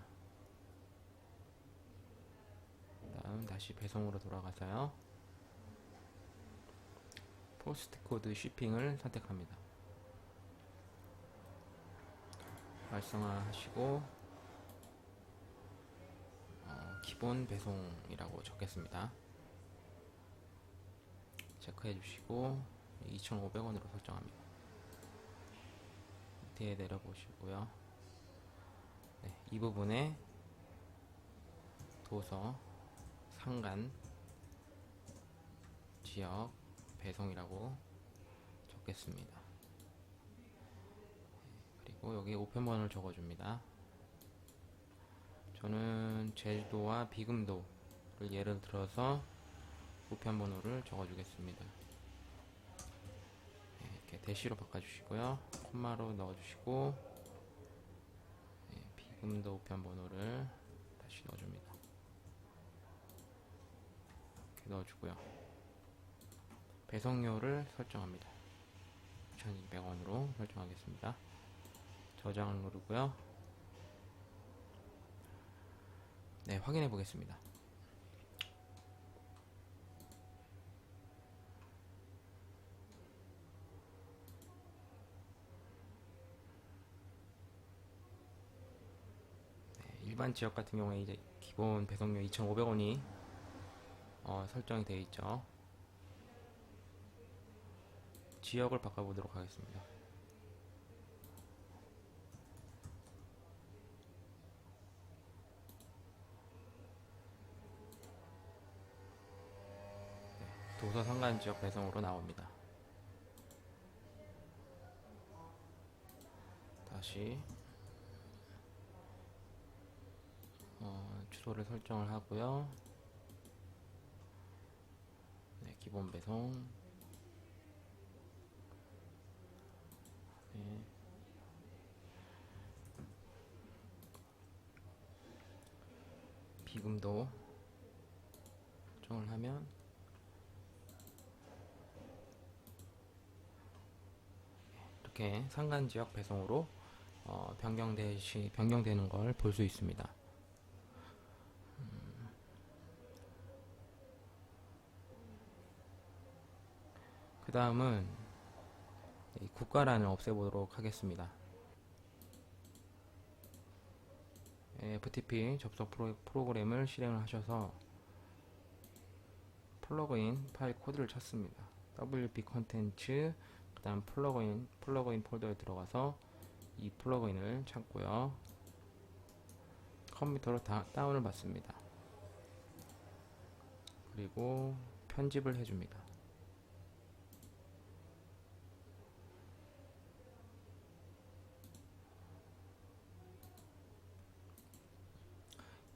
A: 다음 다시 배송으로 돌아가서요. 포스트 코드 쉬핑을 선택합니다. 활성화하시고 기본 배송이라고 적겠습니다. 체크해 주시고 2,500원으로 설정합니다. 밑에 내려보시고요. 이 부분에 도서 상간 지역 배송이라고 적겠습니다. 그리고 여기 우편번호를 적어줍니다. 저는 제주도와 비금도를 예를 들어서 우편번호를 적어주겠습니다. 이렇게 대시로 바꿔주시고요. 콤마로 넣어주시고 비금도 우편번호를 다시 넣어줍니다. 이렇게 넣어주고요. 배송료를 설정합니다. 6,200원으로 설정하겠습니다. 저장을 누르고요. 네, 확인해 보겠습니다. 일반 지역 같은 경우에 이제 기본 배송료 2,500원이 설정이 되어 있죠. 지역을 바꿔보도록 하겠습니다. 도서 상간 지역 배송으로 나옵니다. 다시 주소를 설정을 하고요. 네, 기본 배송. 네. 비금도 설정을 하면 이렇게 상간 지역 배송으로 변경되는 걸 볼 수 있습니다. 그 다음은 국가란을 없애보도록 하겠습니다. FTP 접속 프로그램을 실행을 하셔서 플러그인 파일 코드를 찾습니다. WP 컨텐츠 그 다음 플러그인 폴더에 들어가서 이 플러그인을 찾고요. 컴퓨터로 다운을 받습니다. 그리고 편집을 해줍니다.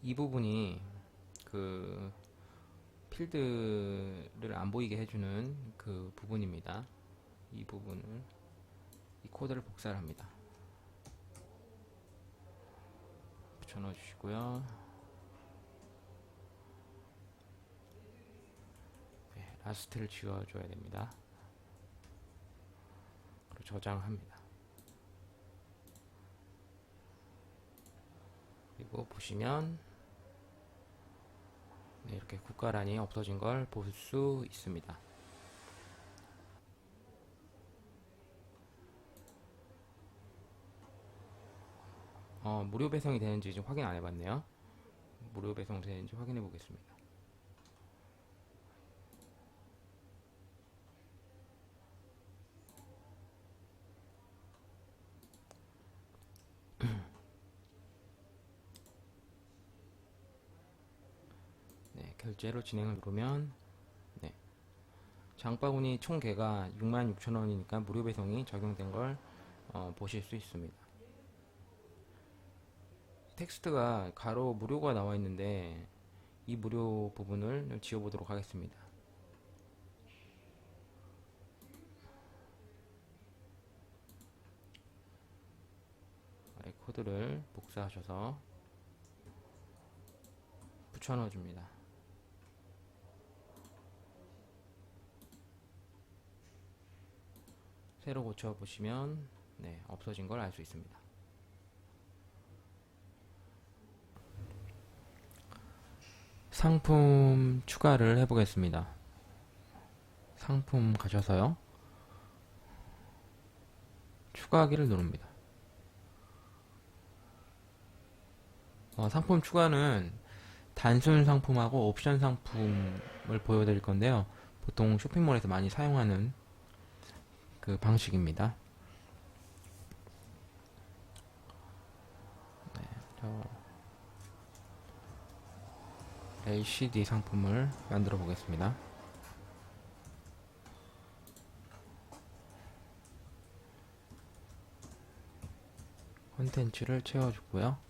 A: 이 부분이 그 필드를 안 보이게 해주는 그 부분입니다. 이 부분을, 이 코드를 복사를 합니다. 붙여넣어 주시고요. 네, 라스트를 지워줘야 됩니다. 그리고 저장합니다. 그리고 보시면 네, 이렇게 국가란이 없어진 걸 볼 수 있습니다. 무료 배송이 되는지 좀 확인 안 해봤네요. 무료 배송 되는지 확인해 보겠습니다. 네, 결제로 진행을 누르면 네, 장바구니 총 개가 66,000원이니까 무료 배송이 적용된 걸 보실 수 있습니다. 텍스트가 가로 무료가 나와 있는데 이 무료 부분을 지워보도록 하겠습니다. 아래 코드를 복사하셔서 붙여 넣어 줍니다. 새로 고쳐 보시면 네, 없어진 걸 알 수 있습니다. 상품 추가를 해보겠습니다. 상품 가셔서요. 추가하기를 누릅니다. 상품 추가는 단순 상품하고 옵션 상품을 보여드릴 건데요. 보통 쇼핑몰에서 많이 사용하는 그 방식입니다. 네, LCD 상품을 만들어 보겠습니다. 콘텐츠를 채워주고요.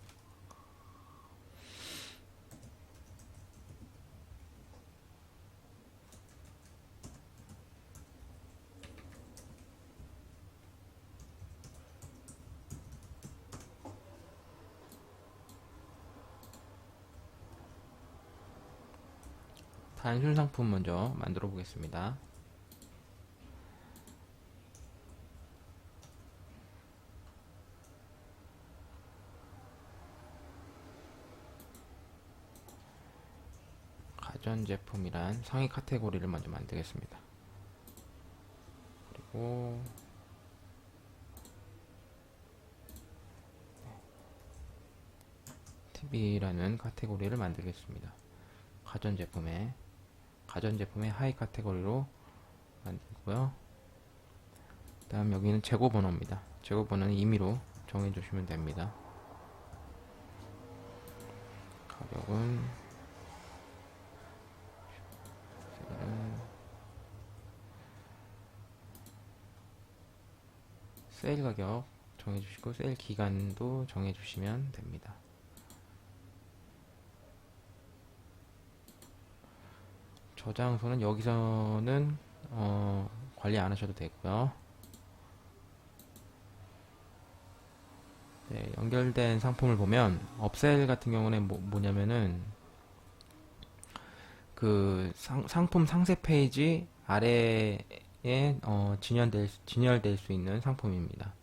A: 단순 상품 먼저 만들어 보겠습니다. 가전제품이란 상위 카테고리를 먼저 만들겠습니다. 그리고 TV라는 카테고리를 만들겠습니다. 가전제품의 하위 카테고리로 만들고요. 그 다음 여기는 재고번호입니다. 재고번호는 임의로 정해주시면 됩니다. 가격은 세일 가격 정해주시고 세일 기간도 정해주시면 됩니다. 저장소는 여기서는 관리 안 하셔도 되고요. 네, 연결된 상품을 보면 업셀 같은 경우는 뭐냐면은 그 상품 상세 페이지 아래에 진열될 수 있는 상품입니다.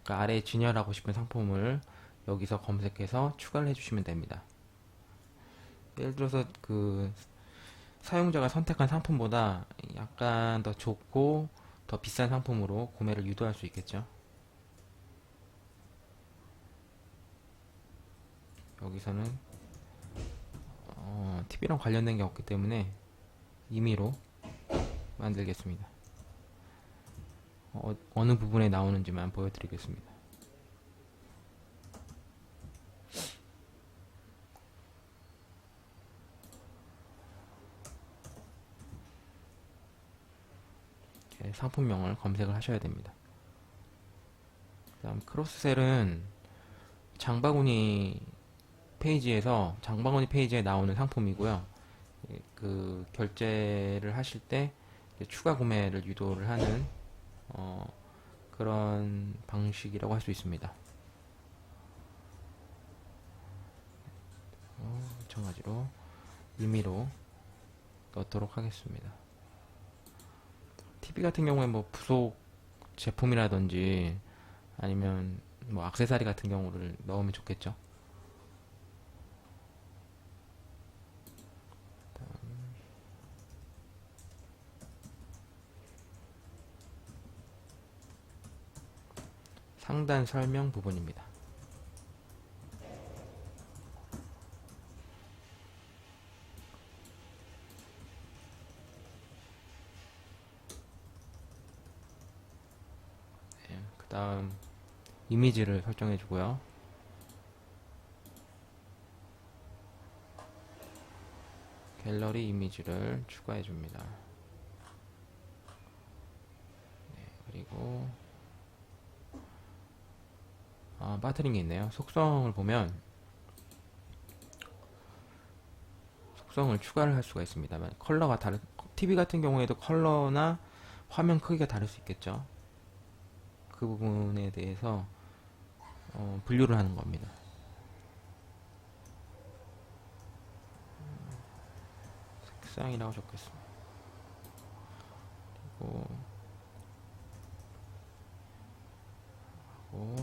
A: 그러니까 아래에 진열하고 싶은 상품을 여기서 검색해서 추가를 해주시면 됩니다. 예를 들어서 그 사용자가 선택한 상품보다 약간 더 좋고 더 비싼 상품으로 구매를 유도할 수 있겠죠. 여기서는 TV랑 관련된 게 없기 때문에 임의로 만들겠습니다. 어느 부분에 나오는지만 보여드리겠습니다. 상품명을 검색을 하셔야 됩니다. 그 다음 크로스셀은 장바구니 페이지에 나오는 상품이고요. 그 결제를 하실 때 추가 구매를 유도를 하는 어, 그런 방식이라고 할 수 있습니다. 마찬가지로 임의로 넣도록 하겠습니다. TV 같은 경우에 뭐 부속 제품이라든지 아니면 뭐 액세서리 같은 경우를 넣으면 좋겠죠. 상단 설명 부분입니다. 그 다음 이미지를 설정해 주고요. 갤러리 이미지를 추가해 줍니다. 그리고 빠뜨린 게 있네요. 속성을 보면 속성을 추가를 할 수가 있습니다만 컬러가 다른 TV 같은 경우에도 컬러나 화면 크기가 다를 수 있겠죠. 그 부분에 대해서 분류를 하는 겁니다. 색상이라고 적겠습니다. 그리고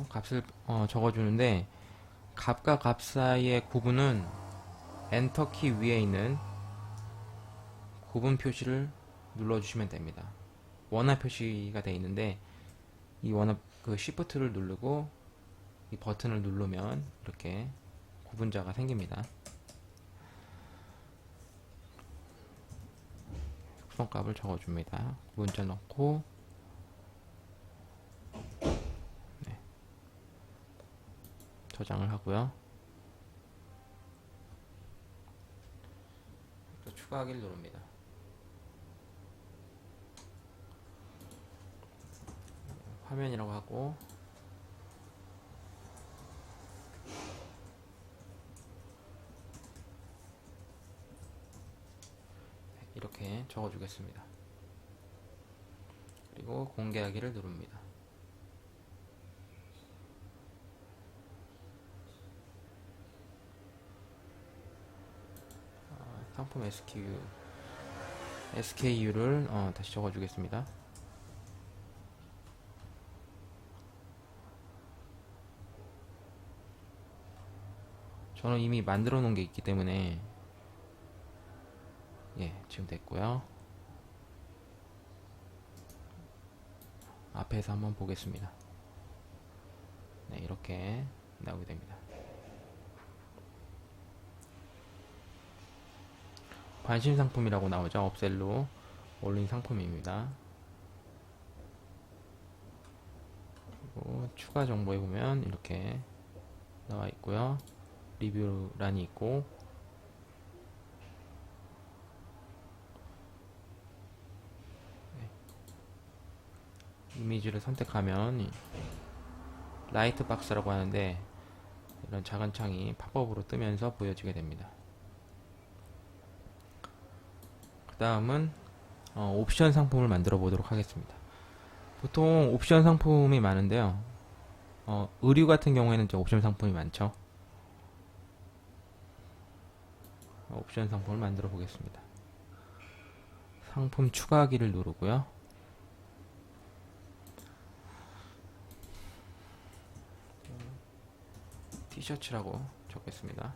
A: 값을 적어주는데 값과 값 사이의 구분은 엔터키 위에 있는 구분 표시를 눌러주시면 됩니다. 원화 표시가 되어 있는데 이 원화 그 Shift를 누르고 이 버튼을 누르면 이렇게 구분자가 생깁니다. 속성값을 적어줍니다. 구분자 넣고 저장을 하고요. 또 추가하기를 누릅니다. 화면이라고 하고 이렇게 적어주겠습니다. 그리고 공개하기를 누릅니다. 상품 SKU를 다시 적어주겠습니다. 저는 이미 만들어 놓은 게 있기 때문에 지금 됐고요. 앞에서 한번 보겠습니다. 네, 이렇게 나오게 됩니다. 관심 상품이라고 나오죠. 업셀로 올린 상품입니다. 그리고 추가 정보에 보면 이렇게 나와 있고요. 리뷰란이 있고 이미지를 선택하면 라이트 박스라고 하는데 이런 작은 창이 팝업으로 뜨면서 보여지게 됩니다. 그 다음은 옵션 상품을 만들어 보도록 하겠습니다. 보통 옵션 상품이 많은데요. 의류 같은 경우에는 옵션 상품이 많죠. 옵션 상품을 만들어 보겠습니다. 상품 추가하기를 누르고요. 티셔츠라고 적겠습니다.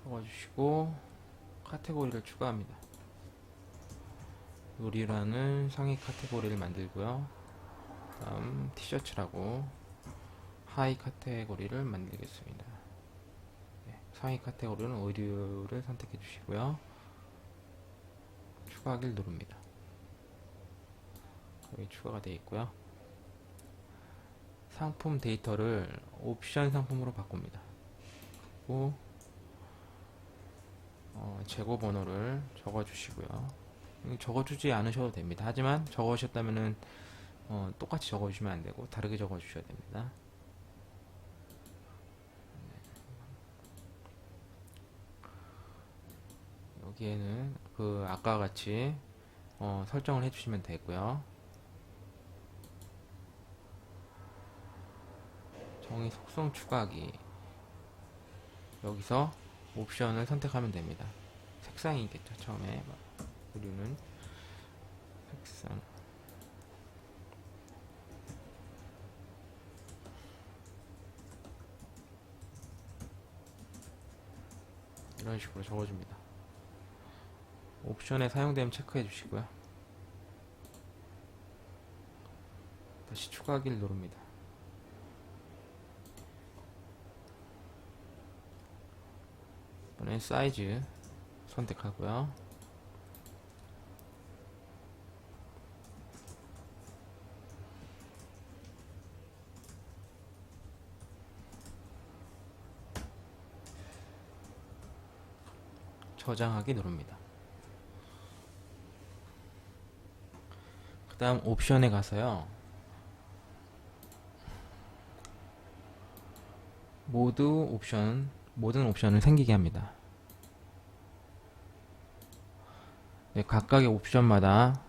A: 적어주시고 카테고리를 추가합니다. 의류라는 상위 카테고리를 만들고요. 다음 티셔츠라고 하위 카테고리를 만들겠습니다. 상위 카테고리는 의류를 선택해 주시고요. 추가하기를 누릅니다. 여기 추가가 되어 있고요. 상품 데이터를 옵션 상품으로 바꿉니다. 그리고 재고 번호를 적어주시고요. 적어주지 않으셔도 됩니다. 하지만 적으셨다면은 똑같이 적어주시면 안되고 다르게 적어주셔야 됩니다. 여기에는 그 아까 같이 설정을 해주시면 되고요. 정의 속성 추가하기, 여기서 옵션을 선택하면 됩니다. 색상이 있겠죠. 처음에 우리는 색상, 이런 식으로 적어줍니다. 옵션에 사용되면 체크해 주시고요. 다시 추가하기를 누릅니다. 이번엔 사이즈 선택하고요. 저장하기 누릅니다. 그 다음 옵션에 가서요, 모든 옵션을 생기게 합니다. 네, 각각의 옵션마다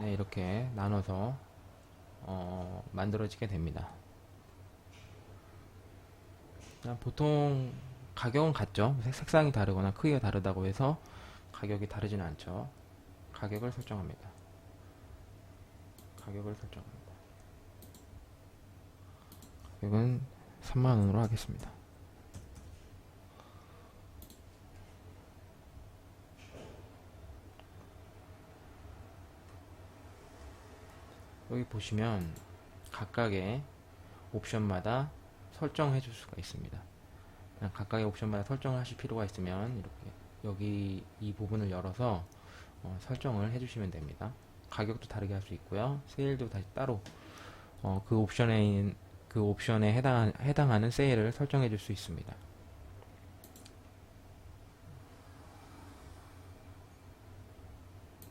A: 이렇게 나눠서 만들어지게 됩니다. 보통 가격은 같죠. 색상이 다르거나 크기가 다르다고 해서 가격이 다르지는 않죠. 가격을 설정합니다. 가격은 3만원으로 하겠습니다. 여기 보시면 각각의 옵션마다 설정해 줄 수가 있습니다. 각각의 옵션마다 설정을 하실 필요가 있으면 이렇게 여기 이 부분을 열어서 설정을 해주시면 됩니다. 가격도 다르게 할 수 있고요. 세일도 다시 따로 그 옵션에 해당하는 세일을 설정해 줄 수 있습니다.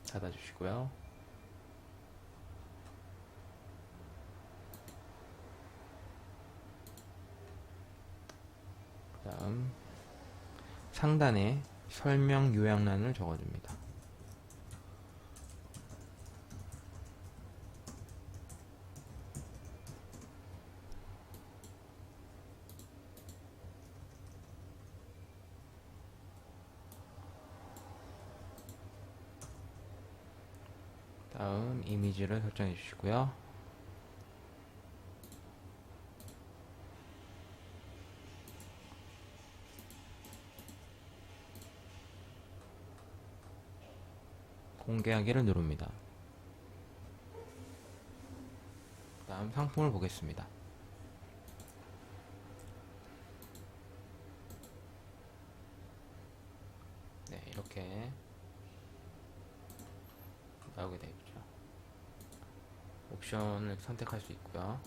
A: 닫아주시고요. 그 다음 상단에 설명 요약란을 적어줍니다. 다음 이미지를 설정해 주시고요. 공개하기를 누릅니다. 다음 상품을 보겠습니다. 네, 이렇게 나오게 되죠. 옵션을 선택할 수 있고요.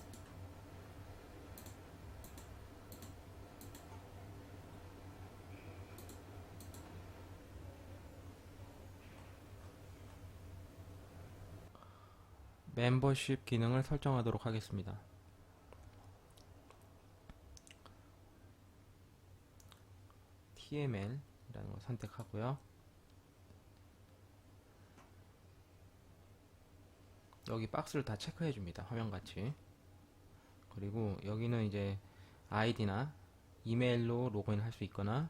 A: 멤버십 기능을 설정하도록 하겠습니다. TML이라는 걸 선택하고요. 여기 박스를 다 체크해 줍니다. 화면같이. 그리고 여기는 이제 아이디나 이메일로 로그인 할 수 있거나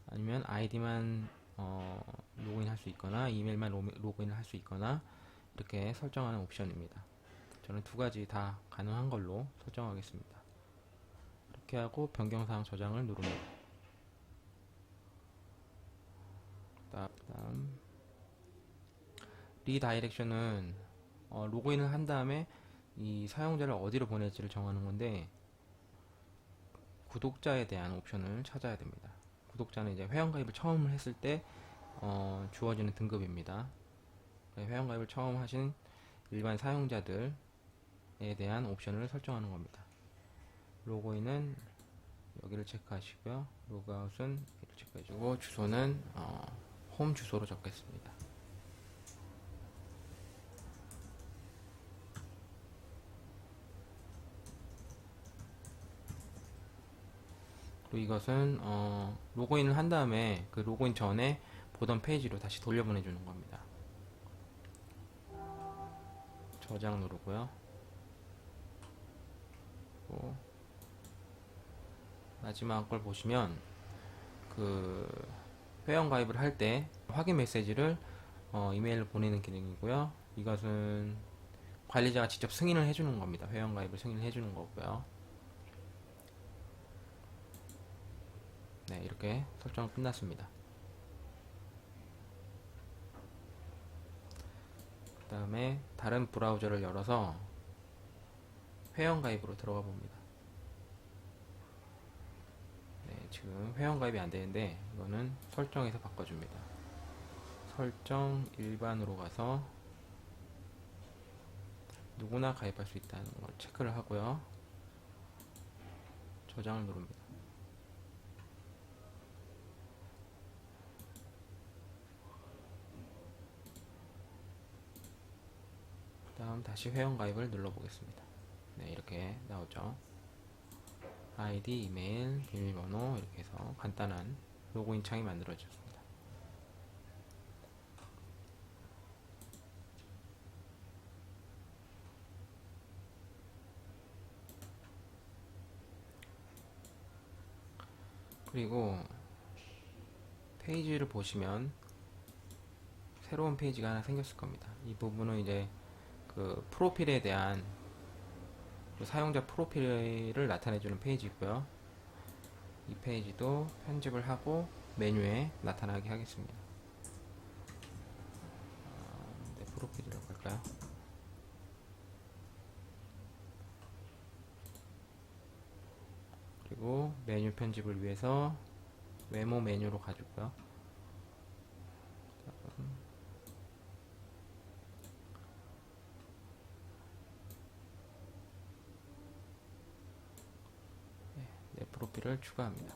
A: 아니면 아이디만 로그인 할 수 있거나 이메일만 로그인 할 수 있거나 이렇게 설정하는 옵션입니다. 저는 두 가지 다 가능한 걸로 설정하겠습니다. 이렇게 하고 변경사항 저장을 누릅니다. 다음 리다이렉션은 로그인을 한 다음에 이 사용자를 어디로 보낼지를 정하는 건데, 구독자에 대한 옵션을 찾아야 됩니다. 구독자는 이제 회원가입을 처음 했을 때 주어지는 등급입니다. 회원가입을 처음 하신 일반 사용자들에 대한 옵션을 설정하는 겁니다. 로그인은 여기를 체크하시고요. 로그아웃은 여기를 체크해주고, 주소는 홈 주소로 적겠습니다. 그리고 이것은 로그인을 한 다음에 그 로그인 전에 보던 페이지로 다시 돌려보내주는 겁니다. 저장 누르고요. 마지막 걸 보시면 그 회원 가입을 할 때 확인 메시지를 이메일로 보내는 기능이고요. 이것은 관리자가 직접 승인을 해주는 겁니다. 회원 가입을 승인을 해주는 거고요. 네, 이렇게 설정 끝났습니다. 그 다음에 다른 브라우저를 열어서 회원 가입으로 들어가 봅니다. 네, 지금 회원 가입이 안 되는데 이거는 설정에서 바꿔줍니다. 설정 일반으로 가서 누구나 가입할 수 있다는 걸 체크를 하고요. 저장을 누릅니다. 그 다음 다시 회원 가입을 눌러보겠습니다. 네, 이렇게 나오죠. 아이디, 이메일, 비밀번호 이렇게 해서 간단한 로그인 창이 만들어졌습니다. 그리고 페이지를 보시면 새로운 페이지가 하나 생겼을 겁니다. 이 부분은 이제 그 프로필에 대한 그 사용자 프로필을 나타내주는 페이지고요. 이 페이지도 편집을 하고 메뉴에 나타나게 하겠습니다. 네, 프로필이라고 할까요? 그리고 메뉴 편집을 위해서 메모 메뉴로 가지고요. 내 프로필을 추가합니다.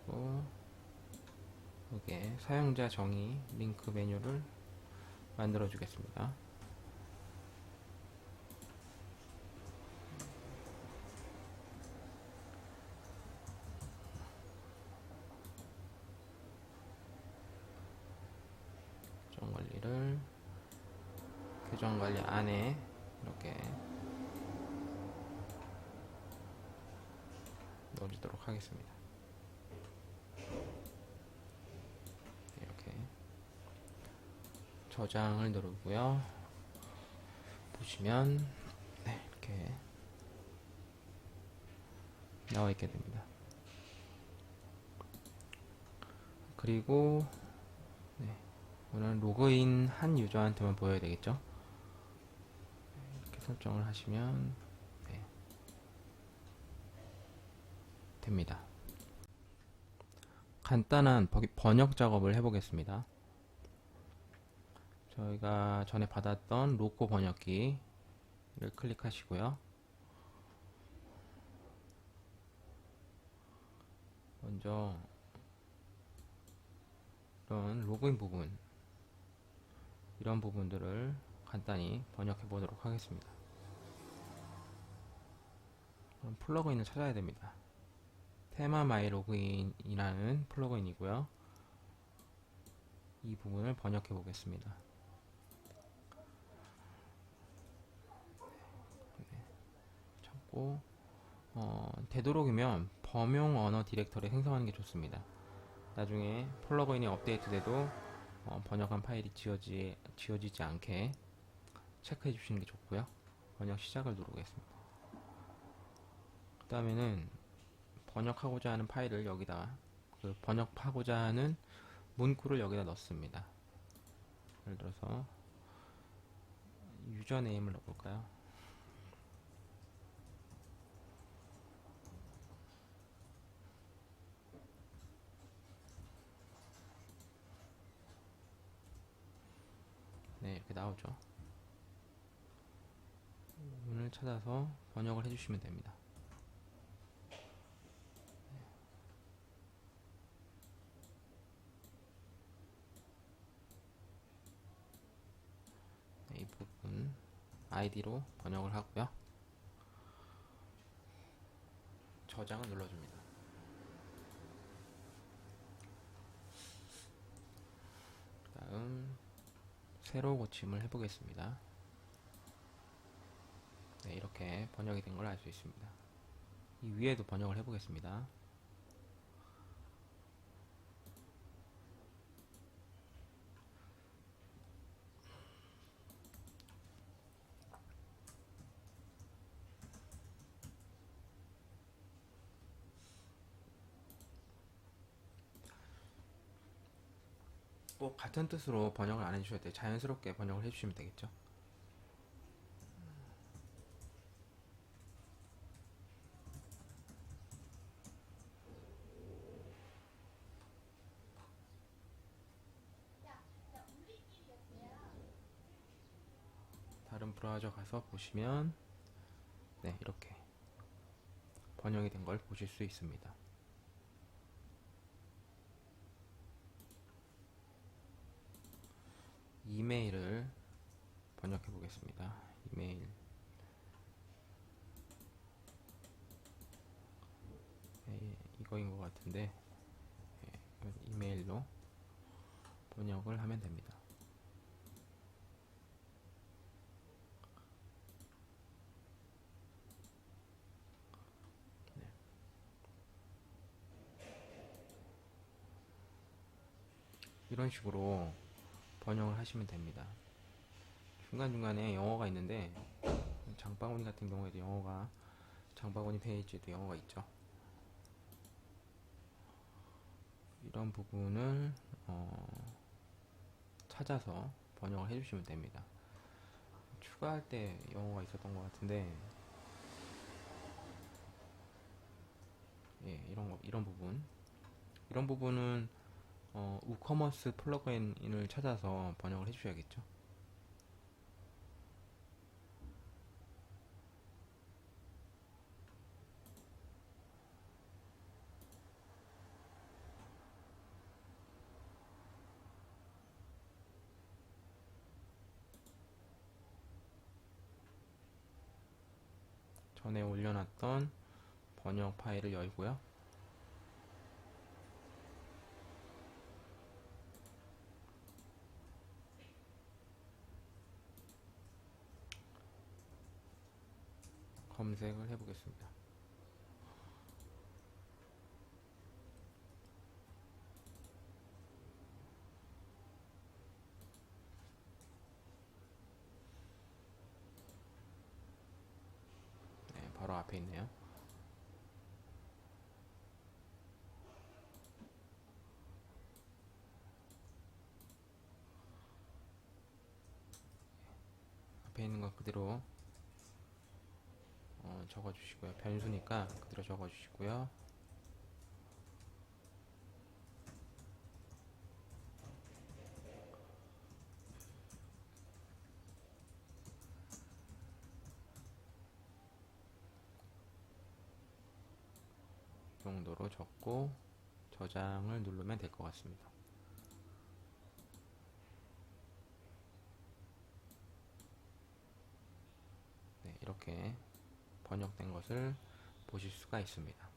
A: 그리고 여기에 사용자 정의 링크 메뉴를 만들어 주겠습니다. 계정 관리를 계정 관리 안에 이렇게 넣어주도록 하겠습니다. 이렇게 저장을 누르고요. 보시면 네, 이렇게 나와 있게 됩니다. 그리고 네, 오늘 로그인 한 유저한테만 보여야 되겠죠? 이렇게 설정을 하시면 네, 됩니다. 간단한 번역 작업을 해보겠습니다. 저희가 전에 받았던 로코 번역기를 클릭하시고요. 먼저 이런 로그인 부분, 이런 부분들을 간단히 번역해 보도록 하겠습니다. 그럼 플러그인을 찾아야 됩니다. 테마 마이 로그인이라는 플러그인이고요. 이 부분을 번역해 보겠습니다. 찾고 되도록이면 범용 언어 디렉터리 생성하는 게 좋습니다. 나중에 플러그인이 업데이트돼도 번역한 파일이 지워지지 않게 체크해 주시는 게 좋고요. 번역 시작을 누르겠습니다. 그 다음에는 번역하고자 하는 파일을 여기다, 그 번역하고자 하는 문구를 여기다 넣습니다. 예를 들어서 유저네임을 넣어볼까요? 나오죠. 부분을 찾아서 번역을 해주시면 됩니다. 네, 이 부분 아이디로 번역을 하고요. 저장을 눌러줍니다. 다음 새로 고침을 해보겠습니다. 네, 이렇게 번역이 된 걸 알 수 있습니다. 이 위에도 번역을 해보겠습니다. 꼭 같은 뜻으로 번역을 안 해주셔도 돼요. 자연스럽게 번역을 해주시면 되겠죠. 다른 브라우저 가서 보시면 네, 이렇게 번역이 된 걸 보실 수 있습니다. 이메일을 번역해 보겠습니다. 이메일. 네, 이거인 것 같은데 네, 이메일로 번역을 하면 됩니다. 네. 이런 식으로 번역을 하시면 됩니다. 중간중간에 영어가 있는데 장바구니 같은 경우에도 영어가 장바구니 페이지에도 영어가 있죠. 이런 부분을 찾아서 번역을 해주시면 됩니다. 추가할 때 영어가 있었던 것 같은데 예, 이런 부분은 우커머스 플러그인을 찾아서 번역을 해주셔야겠죠. 전에 올려놨던 번역 파일을 열고요. 검색을 해보겠습니다. 네, 바로 앞에 있네요. 앞에 있는 거 그대로 적어주시고요. 변수니까 그대로 적어주시고요. 이 정도로 적고 저장을 누르면 될 것 같습니다. 네, 이렇게 번역된 것을 보실 수가 있습니다.